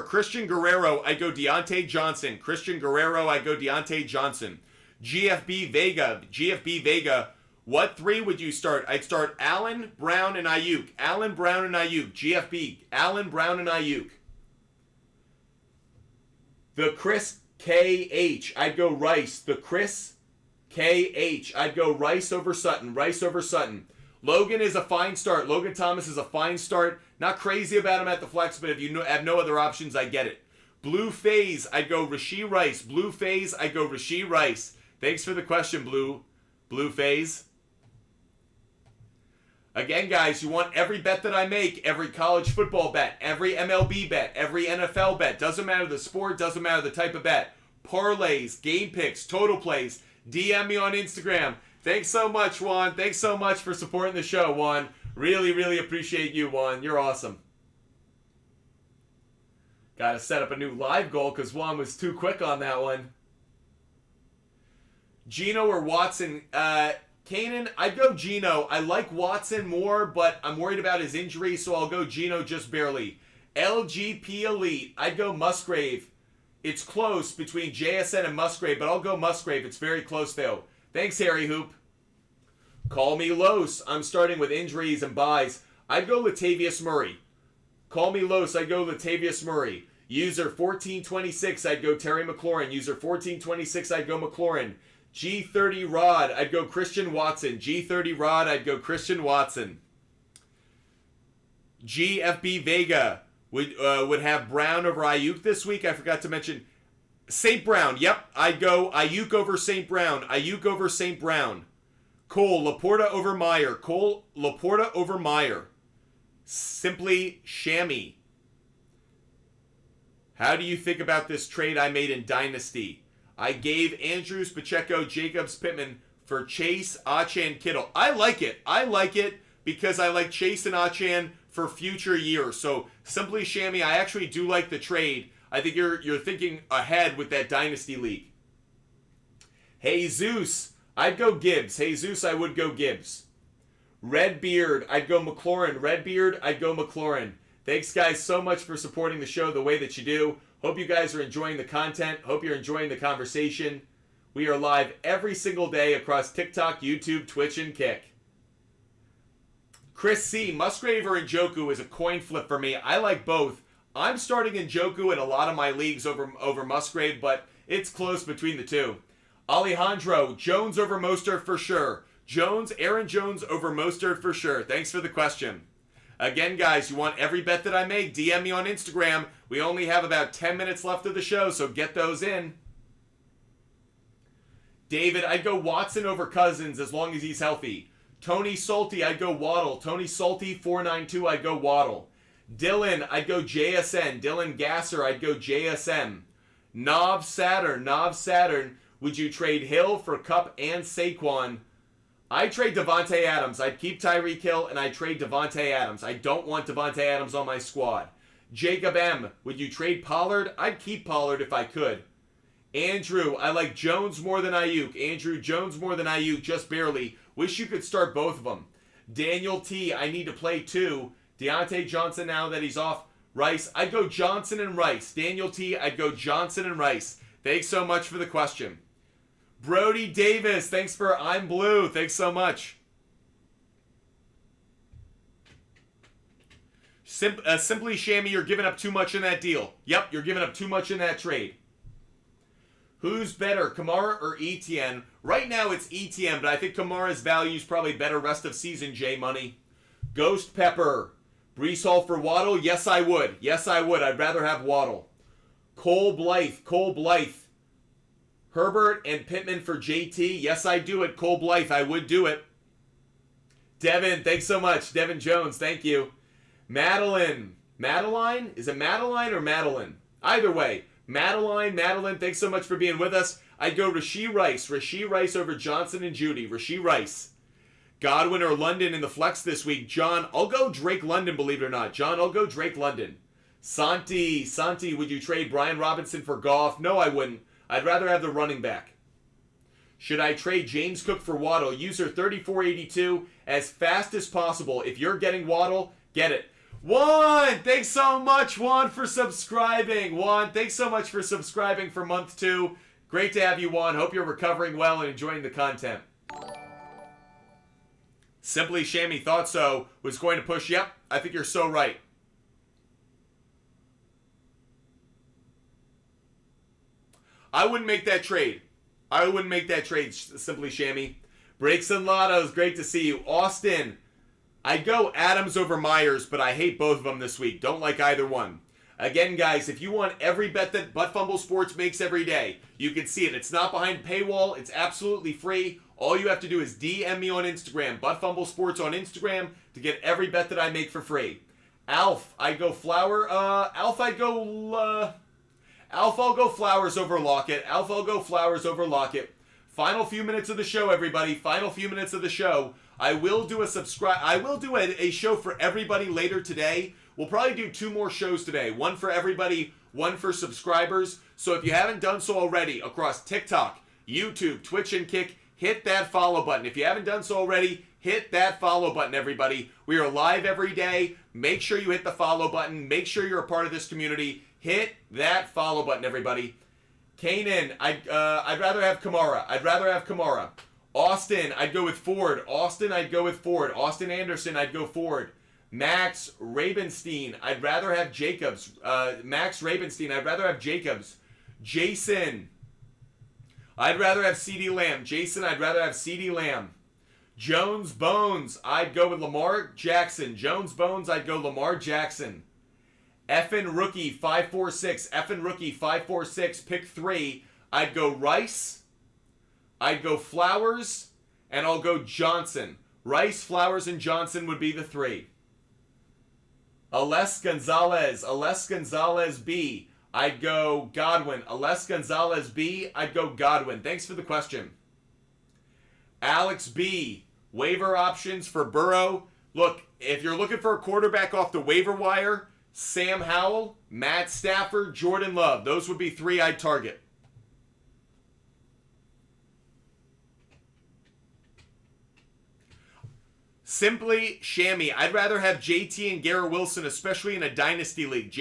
Christian Guerrero, I'd go Deontay Johnson. Christian Guerrero, I'd go Deontay Johnson. GFB Vega. What three would you start? I'd start Allen, Brown, and Ayuk. Allen, Brown, and Ayuk. GFB, Allen, Brown, and Ayuk. The Chris KH, I'd go Rice. The Chris KH, I'd go Rice over Sutton. Rice over Sutton. Logan is a fine start. Logan Thomas is a fine start. Not crazy about him at the flex, but if you have no other options, I get it. Blue Phase, I'd go Rashee Rice. Blue Phase, I'd go Rashee Rice. Thanks for the question, Blue Phase. Again, guys, you want every bet that I make, every college football bet, every MLB bet, every NFL bet. Doesn't matter the sport, doesn't matter the type of bet. Parlays, game picks, total plays. DM me on Instagram. Thanks so much, Juan. Thanks so much for supporting the show, Juan. Really, really appreciate you, Juan. You're awesome. Got to set up a new live goal because Juan was too quick on that one. Gino or Watson? Kanan, I'd go Geno. I like Watson more, but I'm worried about his injury, so I'll go Geno just barely. LGP Elite, I'd go Musgrave. It's close between JSN and Musgrave, but I'll go Musgrave. It's very close, though. Thanks, Harry Hoop. Call me Los. I'm starting with injuries and buys. I'd go Latavius Murray. Call me Los. I'd go Latavius Murray. User 1426, I'd go Terry McLaurin. User 1426, I'd go McLaurin. G30 Rod, I'd go Christian Watson. G30 Rod, I'd go Christian Watson. GFB Vega would have Brown over Ayuk this week. I forgot to mention St. Brown. Yep, I'd go Ayuk over St. Brown. Ayuk over St. Brown. Cole, Laporta over Meyer. Cole, Laporta over Meyer. Simply Shammy. How do you think about this trade I made in Dynasty? I gave Andrews, Pacheco, Jacobs, Pittman for Chase, Achane, Kittle. I like it. I like it because I like Chase and Achane for future years. So simply Shammy, I actually do like the trade. I think you're thinking ahead with that Dynasty League. Hey Zeus, I'd go Gibbs. Hey Zeus, I would go Gibbs. Redbeard, I'd go McLaurin. Redbeard, I'd go McLaurin. Thanks, guys, so much for supporting the show the way that you do. Hope you guys are enjoying the content. Hope you're enjoying the conversation. We are live every single day across TikTok, YouTube, Twitch, and Kick. Chris C. Musgrave or Njoku is a coin flip for me. I like both. I'm starting Njoku in a lot of my leagues over Musgrave, but it's close between the two. Alejandro, Jones over Mostert for sure. Aaron Jones over Mostert for sure. Thanks for the question. Again, guys, you want every bet that I make, DM me on Instagram. We only have about 10 minutes left of the show, so get those in. David, I'd go Watson over Cousins as long as he's healthy. Tony Salty, I'd go Waddle. Tony Salty, 492, I'd go Waddle. Dylan, I'd go JSN. Dylan Gasser, I'd go JSM. Nov Saturn, would you trade Hill for Kupp and Saquon? I'd trade Devontae Adams. I'd keep Tyreek Hill, and I'd trade Devontae Adams. I don't want Devontae Adams on my squad. Jacob M., would you trade Pollard? I'd keep Pollard if I could. Andrew, I like Jones more than Ayuk. Andrew, Jones more than Ayuk, just barely. Wish you could start both of them. Daniel T., I need to play too. Deontay Johnson now that he's off. Rice, I'd go Johnson and Rice. Daniel T., I'd go Johnson and Rice. Thanks so much for the question. Brody Davis, thanks for I'm Blue. Thanks so much. Simply Shammy, you're giving up too much in that deal. Yep, you're giving up too much in that trade. Who's better, Kamara or ETN? Right now it's ETN, but I think Kamara's value is probably better rest of season, J Money. Ghost Pepper. Brees Hall for Waddle? Yes, I would. Yes, I would. I'd rather have Waddle. Cole Blythe. Herbert and Pittman for JT. Yes, I do it. Cole Blythe, I would do it. Devin, thanks so much. Devin Jones, thank you. Madeline. Madeline? Is it Madeline or Madeline? Either way. Madeline, thanks so much for being with us. I'd go Rashee Rice over Johnson and Judy. Rashee Rice. Godwin or London in the flex this week. John, I'll go Drake London, believe it or not. John, I'll go Drake London. Santi, would you trade Brian Robinson for Goff? No, I wouldn't. I'd rather have the running back. Should I trade James Cook for Waddle? User 3482 as fast as possible. If you're getting Waddle, get it. Juan, thanks so much, Juan, for subscribing. Juan, thanks so much for subscribing for month 2. Great to have you, Juan. Hope you're recovering well and enjoying the content. Simply Shammy thought so. Was going to push. Yep, I think you're so right. I wouldn't make that trade. Simply Shammy. Breaks and Lottos, great to see you. Austin, I'd go Adams over Myers, but I hate both of them this week. Don't like either one. Again, guys, if you want every bet that Butt Fumble Sports makes every day, you can see it. It's not behind paywall. It's absolutely free. All you have to do is DM me on Instagram, Butt Fumble Sports on Instagram, to get every bet that I make for free. Alf, I'd go Flower. Alf, I'll go Flowers over Lockett. Final few minutes of the show, everybody. Final few minutes of the show. I will do a show for everybody later today. We'll probably do 2 more shows today. One for everybody, one for subscribers. So if you haven't done so already across TikTok, YouTube, Twitch, and Kick, hit that follow button. If you haven't done so already, hit that follow button, everybody. We are live every day. Make sure you hit the follow button. Make sure you're a part of this community. Hit that follow button, everybody. Kanan, I'd rather have Kamara. Austin, I'd go with Ford. Austin Anderson, I'd go Ford. Max Rabenstein, I'd rather have Jacobs. Jason, I'd rather have CeeDee Lamb. Jones Bones, I'd go with Lamar Jackson. Effin Rookie 546, pick 3. I'd go Rice, I'd go Flowers, and I'll go Johnson. Rice, Flowers, and Johnson would be the 3. Ales Gonzalez B, I'd go Godwin. Thanks for the question. Alex B, waiver options for Burrow. Look, if you're looking for a quarterback off the waiver wire, Sam Howell, Matt Stafford, Jordan Love. Those would be 3 I'd target. Simply Shammy, I'd rather have JT and Garrett Wilson, especially in a dynasty league.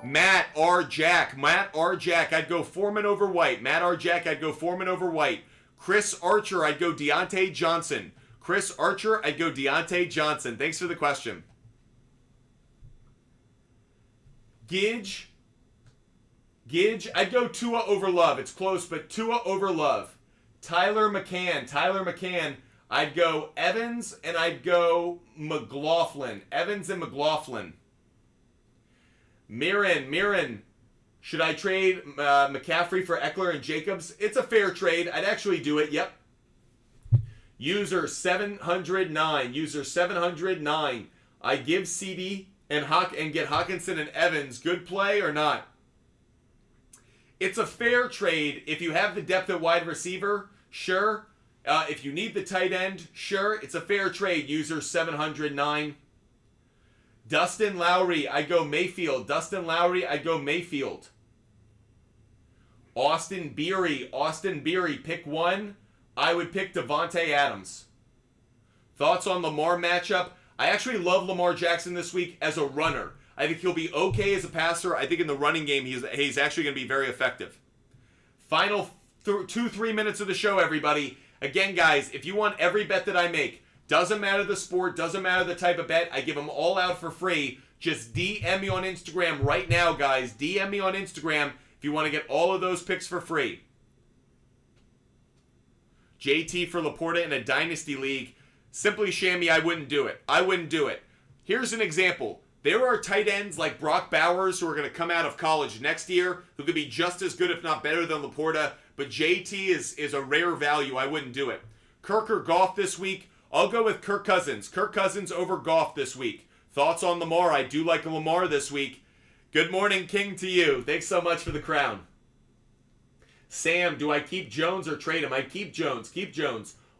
Matt R. Jack, I'd go Foreman over White. Chris Archer, I'd go Deontay Johnson. Thanks for the question. Gidge, I'd go Tua over Love. It's close, but Tua over Love. Tyler McCann, I'd go Evans and I'd go McLaughlin. Mirren, should I trade McCaffrey for Eckler and Jacobs? It's a fair trade. I'd actually do it. Yep. User 709. I give CD and get Hawkinson and Evans. Good play or not? It's a fair trade if you have the depth at wide receiver. Sure. If you need the tight end, sure. It's a fair trade. User 709. Dustin Lowry, I'd go Mayfield. Austin Beery, pick 1. I would pick Devontae Adams. Thoughts on Lamar matchup? I actually love Lamar Jackson this week as a runner. I think he'll be okay as a passer. I think in the running game, he's actually going to be very effective. Final 2-3 minutes of the show, everybody. Again, guys, if you want every bet that I make, doesn't matter the sport, doesn't matter the type of bet, I give them all out for free. Just DM me on Instagram right now, guys. DM me on Instagram if you want to get all of those picks for free. JT for Laporta in a dynasty league. Simply Shammy, I wouldn't do it. Here's an example. There are tight ends like Brock Bowers who are going to come out of college next year who could be just as good, if not better, than Laporta. But JT is a rare value. I wouldn't do it. Kirk or Goff this week? I'll go with Kirk Cousins over Goff this week. Thoughts on Lamar? I do like Lamar this week. Good morning, King, to you. Thanks so much for the crown. Sam, do I keep Jones or trade him? I keep Jones.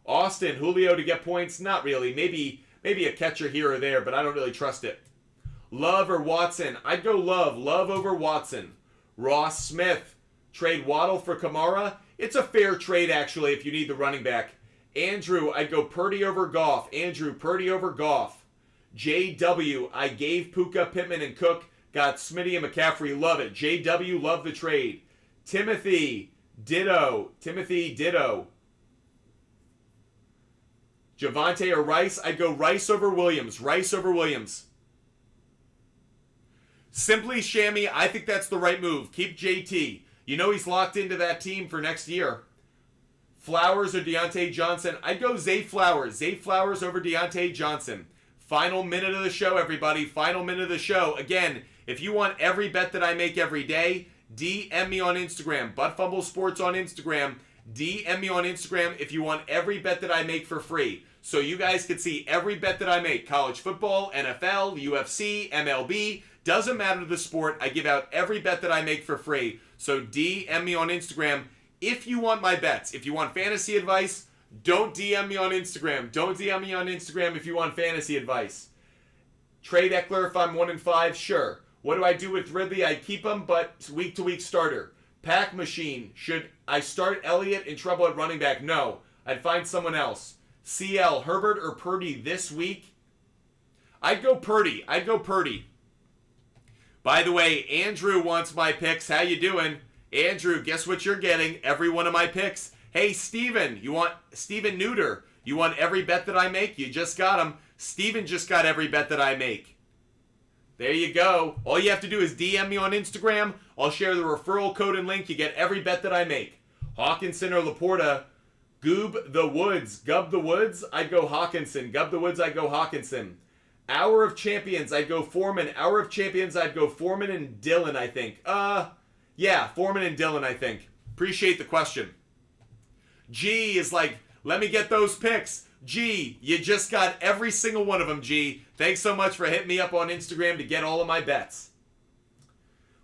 Austin, Julio to get points? Not really. Maybe a catcher here or there, but I don't really trust it. Love or Watson? I'd go Love. Love over Watson. Ross Smith, trade Waddle for Kamara? It's a fair trade, actually, if you need the running back. Andrew, I'd go Purdy over Goff. JW, I gave Puka, Pittman, and Cook. Got Smitty and McCaffrey. Love it. JW, love the trade. Timothy, ditto. Javante or Rice? I'd go Rice over Williams. Simply Shammy, I think that's the right move. Keep JT. You know he's locked into that team for next year. Flowers or Deontay Johnson? I'd go Zay Flowers over Deontay Johnson. Final minute of the show, everybody. Again, if you want every bet that I make every day, DM me on Instagram. Buttfumble Sports on Instagram. DM me on Instagram if you want every bet that I make for free. So you guys can see every bet that I make. College football, NFL, UFC, MLB. Doesn't matter the sport. I give out every bet that I make for free. So DM me on Instagram if you want my bets. If you want fantasy advice, don't DM me on Instagram. If you want fantasy advice. Trade Eckler if I'm 1-5, sure. What do I do with Ridley? I keep him, but week-to-week starter. Pack Machine, should I start Elliott in trouble at running back. No, I'd find someone else. CL, Herbert or Purdy this week? I'd go Purdy. By the way, Andrew wants my picks. How you doing? Andrew, guess what you're getting? Every one of my picks. Hey, Steven, you want Steven Neuter? You want every bet that I make? You just got him. Steven just got every bet that I make. There you go. All you have to do is DM me on Instagram. I'll share the referral code and link. You get every bet that I make. Hawkinson or Laporta. Gub the Woods. I'd go Hawkinson. Gub the Woods, I'd go Hawkinson. Hour of Champions, I'd go Foreman. Hour of Champions, I'd go Foreman and Dillon, I think. Yeah, Foreman and Dillon, I think. Appreciate the question. G is like, let me get those picks. G, you just got every single one of them, G. Thanks so much for hitting me up on Instagram to get all of my bets.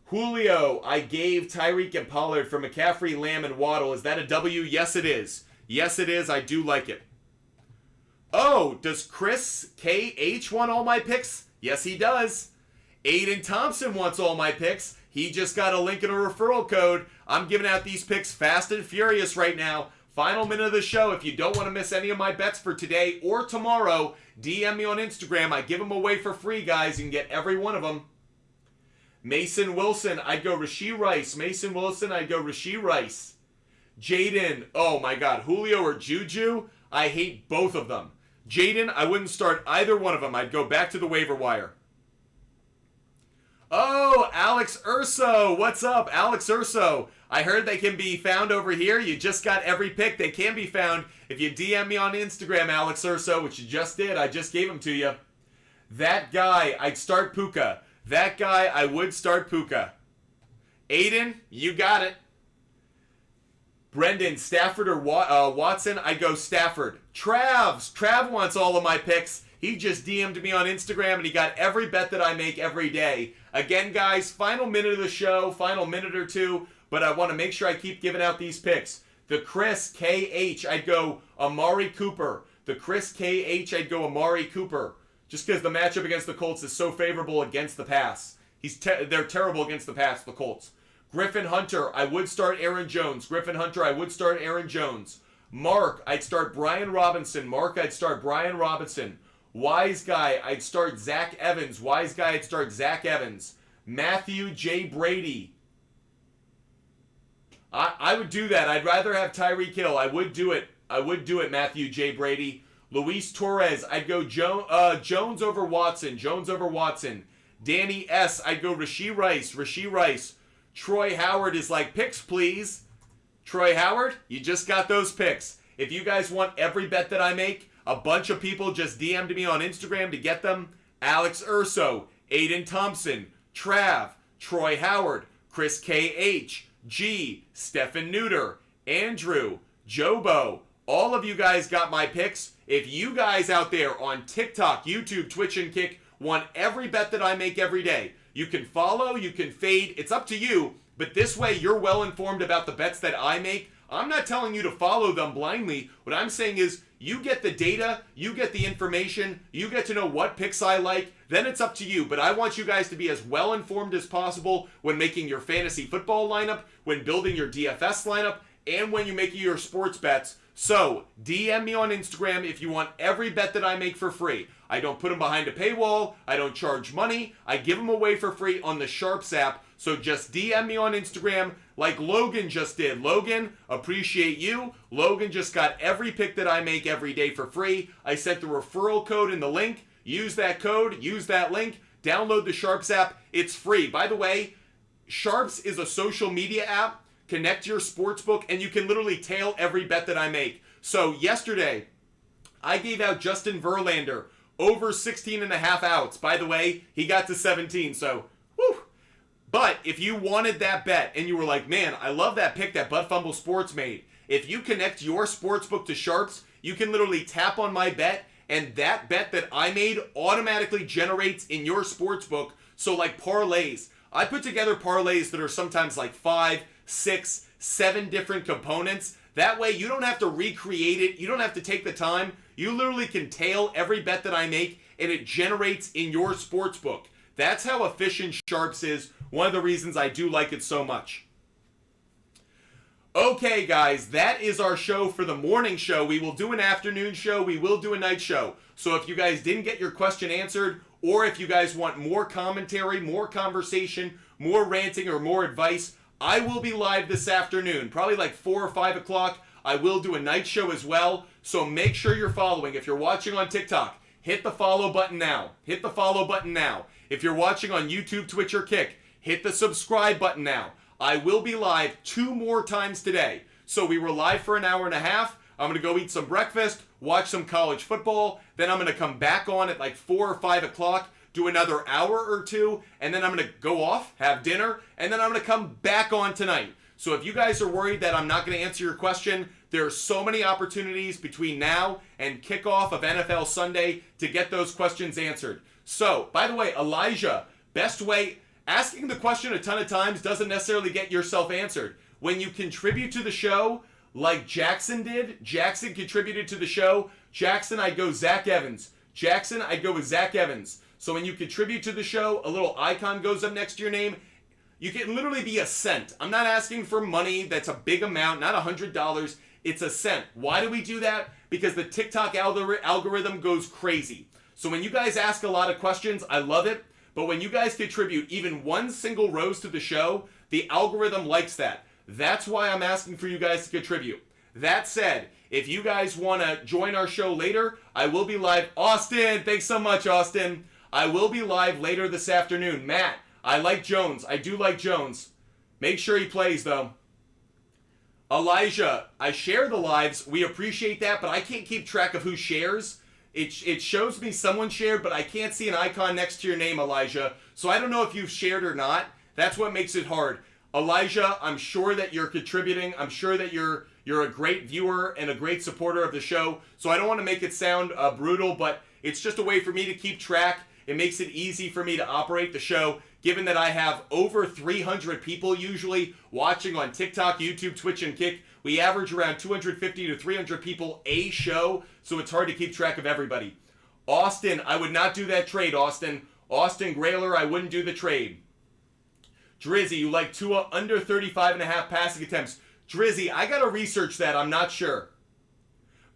Julio, I gave Tyreek and Pollard for McCaffrey, Lamb, and Waddle. Is that a W? Yes, it is. Yes, it is. I do like it. Oh, does Chris KH want all my picks? Yes, he does. Aiden Thompson wants all my picks. He just got a link and a referral code. I'm giving out these picks fast and furious right now. Final minute of the show. If you don't want to miss any of my bets for today or tomorrow, DM me on Instagram. I give them away for free, guys. You can get every one of them. Mason Wilson, I'd go Rashee Rice. Mason Wilson, I'd go Rashee Rice. Jaden, oh my God, Julio or Juju? I hate both of them. Jaden, I wouldn't start either one of them. I'd go back to the waiver wire. Oh, Alex Urso. What's up, Alex Urso? I heard they can be found over here. You just got every pick. They can be found if you DM me on Instagram, Alex Urso, which you just did. I just gave them to you. That guy, I'd start Puka. That guy, I would start Puka. Aiden, you got it. Brendan, Stafford or Watson? I'd go Stafford. Trav wants all of my picks. He just DM'd me on Instagram and he got every bet that I make every day. Again, guys, final minute of the show, final minute or two, but I want to make sure I keep giving out these picks. The Chris KH, I'd go Amari Cooper. The Chris KH, I'd go Amari Cooper. Just because the matchup against the Colts is so favorable against the pass. They're terrible against the pass, the Colts. Griffin Hunter, I would start Aaron Jones. Mark, I'd start Brian Robinson. Wise Guy, I'd start Zach Evans. Matthew J. Brady. I would do that. I'd rather have Tyreek Hill. I would do it, Matthew J. Brady. Luis Torres, I'd go Jones over Watson. Danny S., I'd go Rashee Rice. Troy Howard is like, picks please. Troy Howard, you just got those picks. If you guys want every bet that I make, a bunch of people just DM'd me on Instagram to get them. Alex Urso, Aiden Thompson, Trav, Troy Howard, Chris KH, G, Stephen Neuter, Andrew, Jobo. All of you guys got my picks. If you guys out there on TikTok, YouTube, Twitch, and Kick want every bet that I make every day, you can follow, you can fade. It's up to you. But this way, you're well informed about the bets that I make. I'm not telling you to follow them blindly. What I'm saying is you get the data, you get the information, you get to know what picks I like. Then it's up to you. But I want you guys to be as well informed as possible when making your fantasy football lineup, when building your DFS lineup, and when you're making your sports bets. So, DM me on Instagram if you want every bet that I make for free. I don't put them behind a paywall. I don't charge money. I give them away for free on the SHARPZ app. So just DM me on Instagram like Logan just did. Logan, appreciate you. Logan just got every pick that I make every day for free. I sent the referral code in the link. Use that code. Use that link. Download the SHARPZ app. It's free. By the way, SHARPZ is a social media app. Connect your sportsbook, and you can literally tail every bet that I make. So yesterday, I gave out Justin Verlander over 16.5 outs. By the way, he got to 17, so whew. But if you wanted that bet and you were like, man, I love that pick that Butt Fumble Sports made. If you connect your sportsbook to SHARPZ, you can literally tap on my bet, and that bet that I made automatically generates in your sportsbook. So like parlays. I put together parlays that are sometimes like 5, 6, 7 different components. That way you don't have to recreate it. You don't have to take the time. You literally can tail every bet that I make and it generates in your sportsbook. That's how efficient SHARPZ is. One of the reasons I do like it so much. Okay, guys, that is our show for the morning show. We will do an afternoon show. We will do a night show. So if you guys didn't get your question answered, or if you guys want more commentary, more conversation, more ranting, or more advice, I will be live this afternoon, probably like 4 or 5 o'clock. I will do a night show as well. So make sure you're following. If you're watching on TikTok, hit the follow button now. Hit the follow button now. If you're watching on YouTube, Twitch, or Kick, hit the subscribe button now. I will be live 2 more times today. So we were live for an hour and a half. I'm going to go eat some breakfast, watch some college football. Then I'm going to come back on at like 4 or 5 o'clock, do another hour or 2, and then I'm going to go off, have dinner, and then I'm going to come back on tonight. So if you guys are worried that I'm not going to answer your question, there are so many opportunities between now and kickoff of NFL Sunday to get those questions answered. So, by the way, Elijah, best way... Asking the question a ton of times doesn't necessarily get yourself answered. When you contribute to the show, like Jackson did, Jackson contributed to the show. Jackson, I'd go Zach Evans. Jackson, I'd go with Zach Evans. So when you contribute to the show, a little icon goes up next to your name. You can literally be a cent. I'm not asking for money that's a big amount, not $100. It's a cent. Why do we do that? Because the TikTok algorithm goes crazy. So when you guys ask a lot of questions, I love it. But when you guys contribute even one single rose to the show, the algorithm likes that. That's why I'm asking for you guys to contribute. That said, if you guys want to join our show later, I will be live. Austin, thanks so much, Austin. I will be live later this afternoon. Matt, I like Jones. I do like Jones. Make sure he plays, though. Elijah, I share the lives. We appreciate that, but I can't keep track of who shares. It shows me someone shared, but I can't see an icon next to your name, Elijah. So I don't know if you've shared or not. That's what makes it hard. Elijah, I'm sure that you're contributing. I'm sure that you're a great viewer and a great supporter of the show. So I don't want to make it sound brutal, but it's just a way for me to keep track. It makes it easy for me to operate the show, given that I have over 300 people usually watching on TikTok, YouTube, Twitch, and Kick. We average around 250 to 300 people a show, so it's hard to keep track of everybody. Austin, I would not do that trade, Austin. Austin Grayler, I wouldn't do the trade. Drizzy, you like Tua under 35.5 passing attempts. Drizzy, I got to research that. I'm not sure.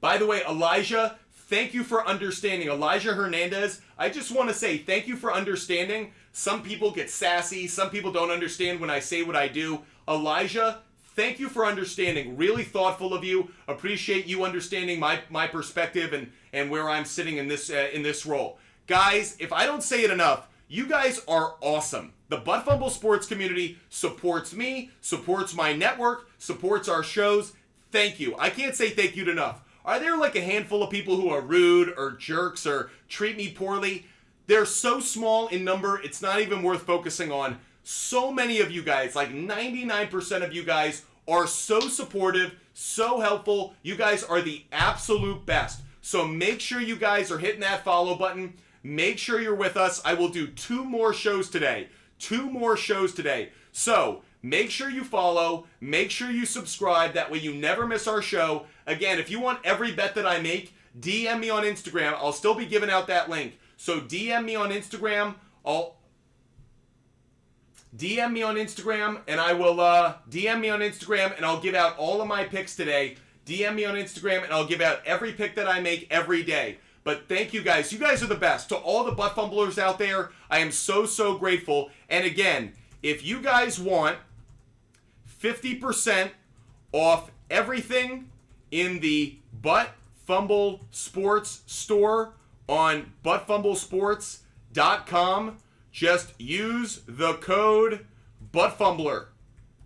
By the way, Elijah, thank you for understanding. Elijah Hernandez, I just want to say thank you for understanding. Some people get sassy. Some people don't understand when I say what I do. Elijah, thank you for understanding. Really thoughtful of you. Appreciate you understanding my perspective and where I'm sitting in this role. Guys, if I don't say it enough, you guys are awesome. The Butt Fumble Sports community supports me, supports my network, supports our shows. Thank you. I can't say thank you enough. Are there like a handful of people who are rude or jerks or treat me poorly? They're so small in number, it's not even worth focusing on. So many of you guys, like 99% of you guys, are so supportive, so helpful. You guys are the absolute best. So make sure you guys are hitting that follow button. Make sure you're with us. I will do 2 more shows today. 2 more shows today. So make sure you follow. Make sure you subscribe. That way you never miss our show. Again, if you want every bet that I make, DM me on Instagram. I'll still be giving out that link. So DM me on Instagram. DM me on Instagram, and I will DM me on Instagram, and I'll give out all of my picks today. DM me on Instagram, and I'll give out every pick that I make every day. But thank you guys. You guys are the best. To all the butt fumblers out there, I am so, so grateful. And again, if you guys want 50% off everything in the Butt Fumble Sports store on buttfumblesports.com, just use the code ButtFumbler.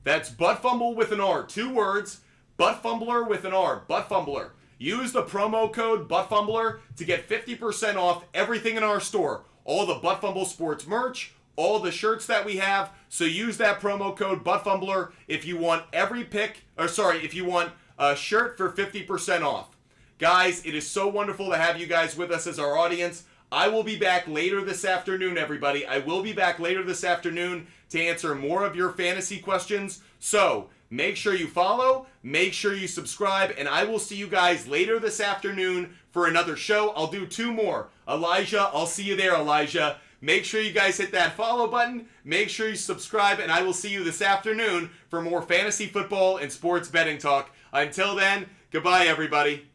That's ButtFumble with an R. 2 words. ButtFumbler with an R. ButtFumbler. Use the promo code ButtFumbler to get 50% off everything in our store. All the Butt Fumble Sports merch, all the shirts that we have. So use that promo code ButtFumbler if you want if you want a shirt for 50% off. Guys, it is so wonderful to have you guys with us as our audience. I will be back later this afternoon, everybody. I will be back later this afternoon to answer more of your fantasy questions. So make sure you follow, make sure you subscribe, and I will see you guys later this afternoon for another show. I'll do 2 more. Elijah, I'll see you there, Elijah. Make sure you guys hit that follow button. Make sure you subscribe, and I will see you this afternoon for more fantasy football and sports betting talk. Until then, goodbye, everybody.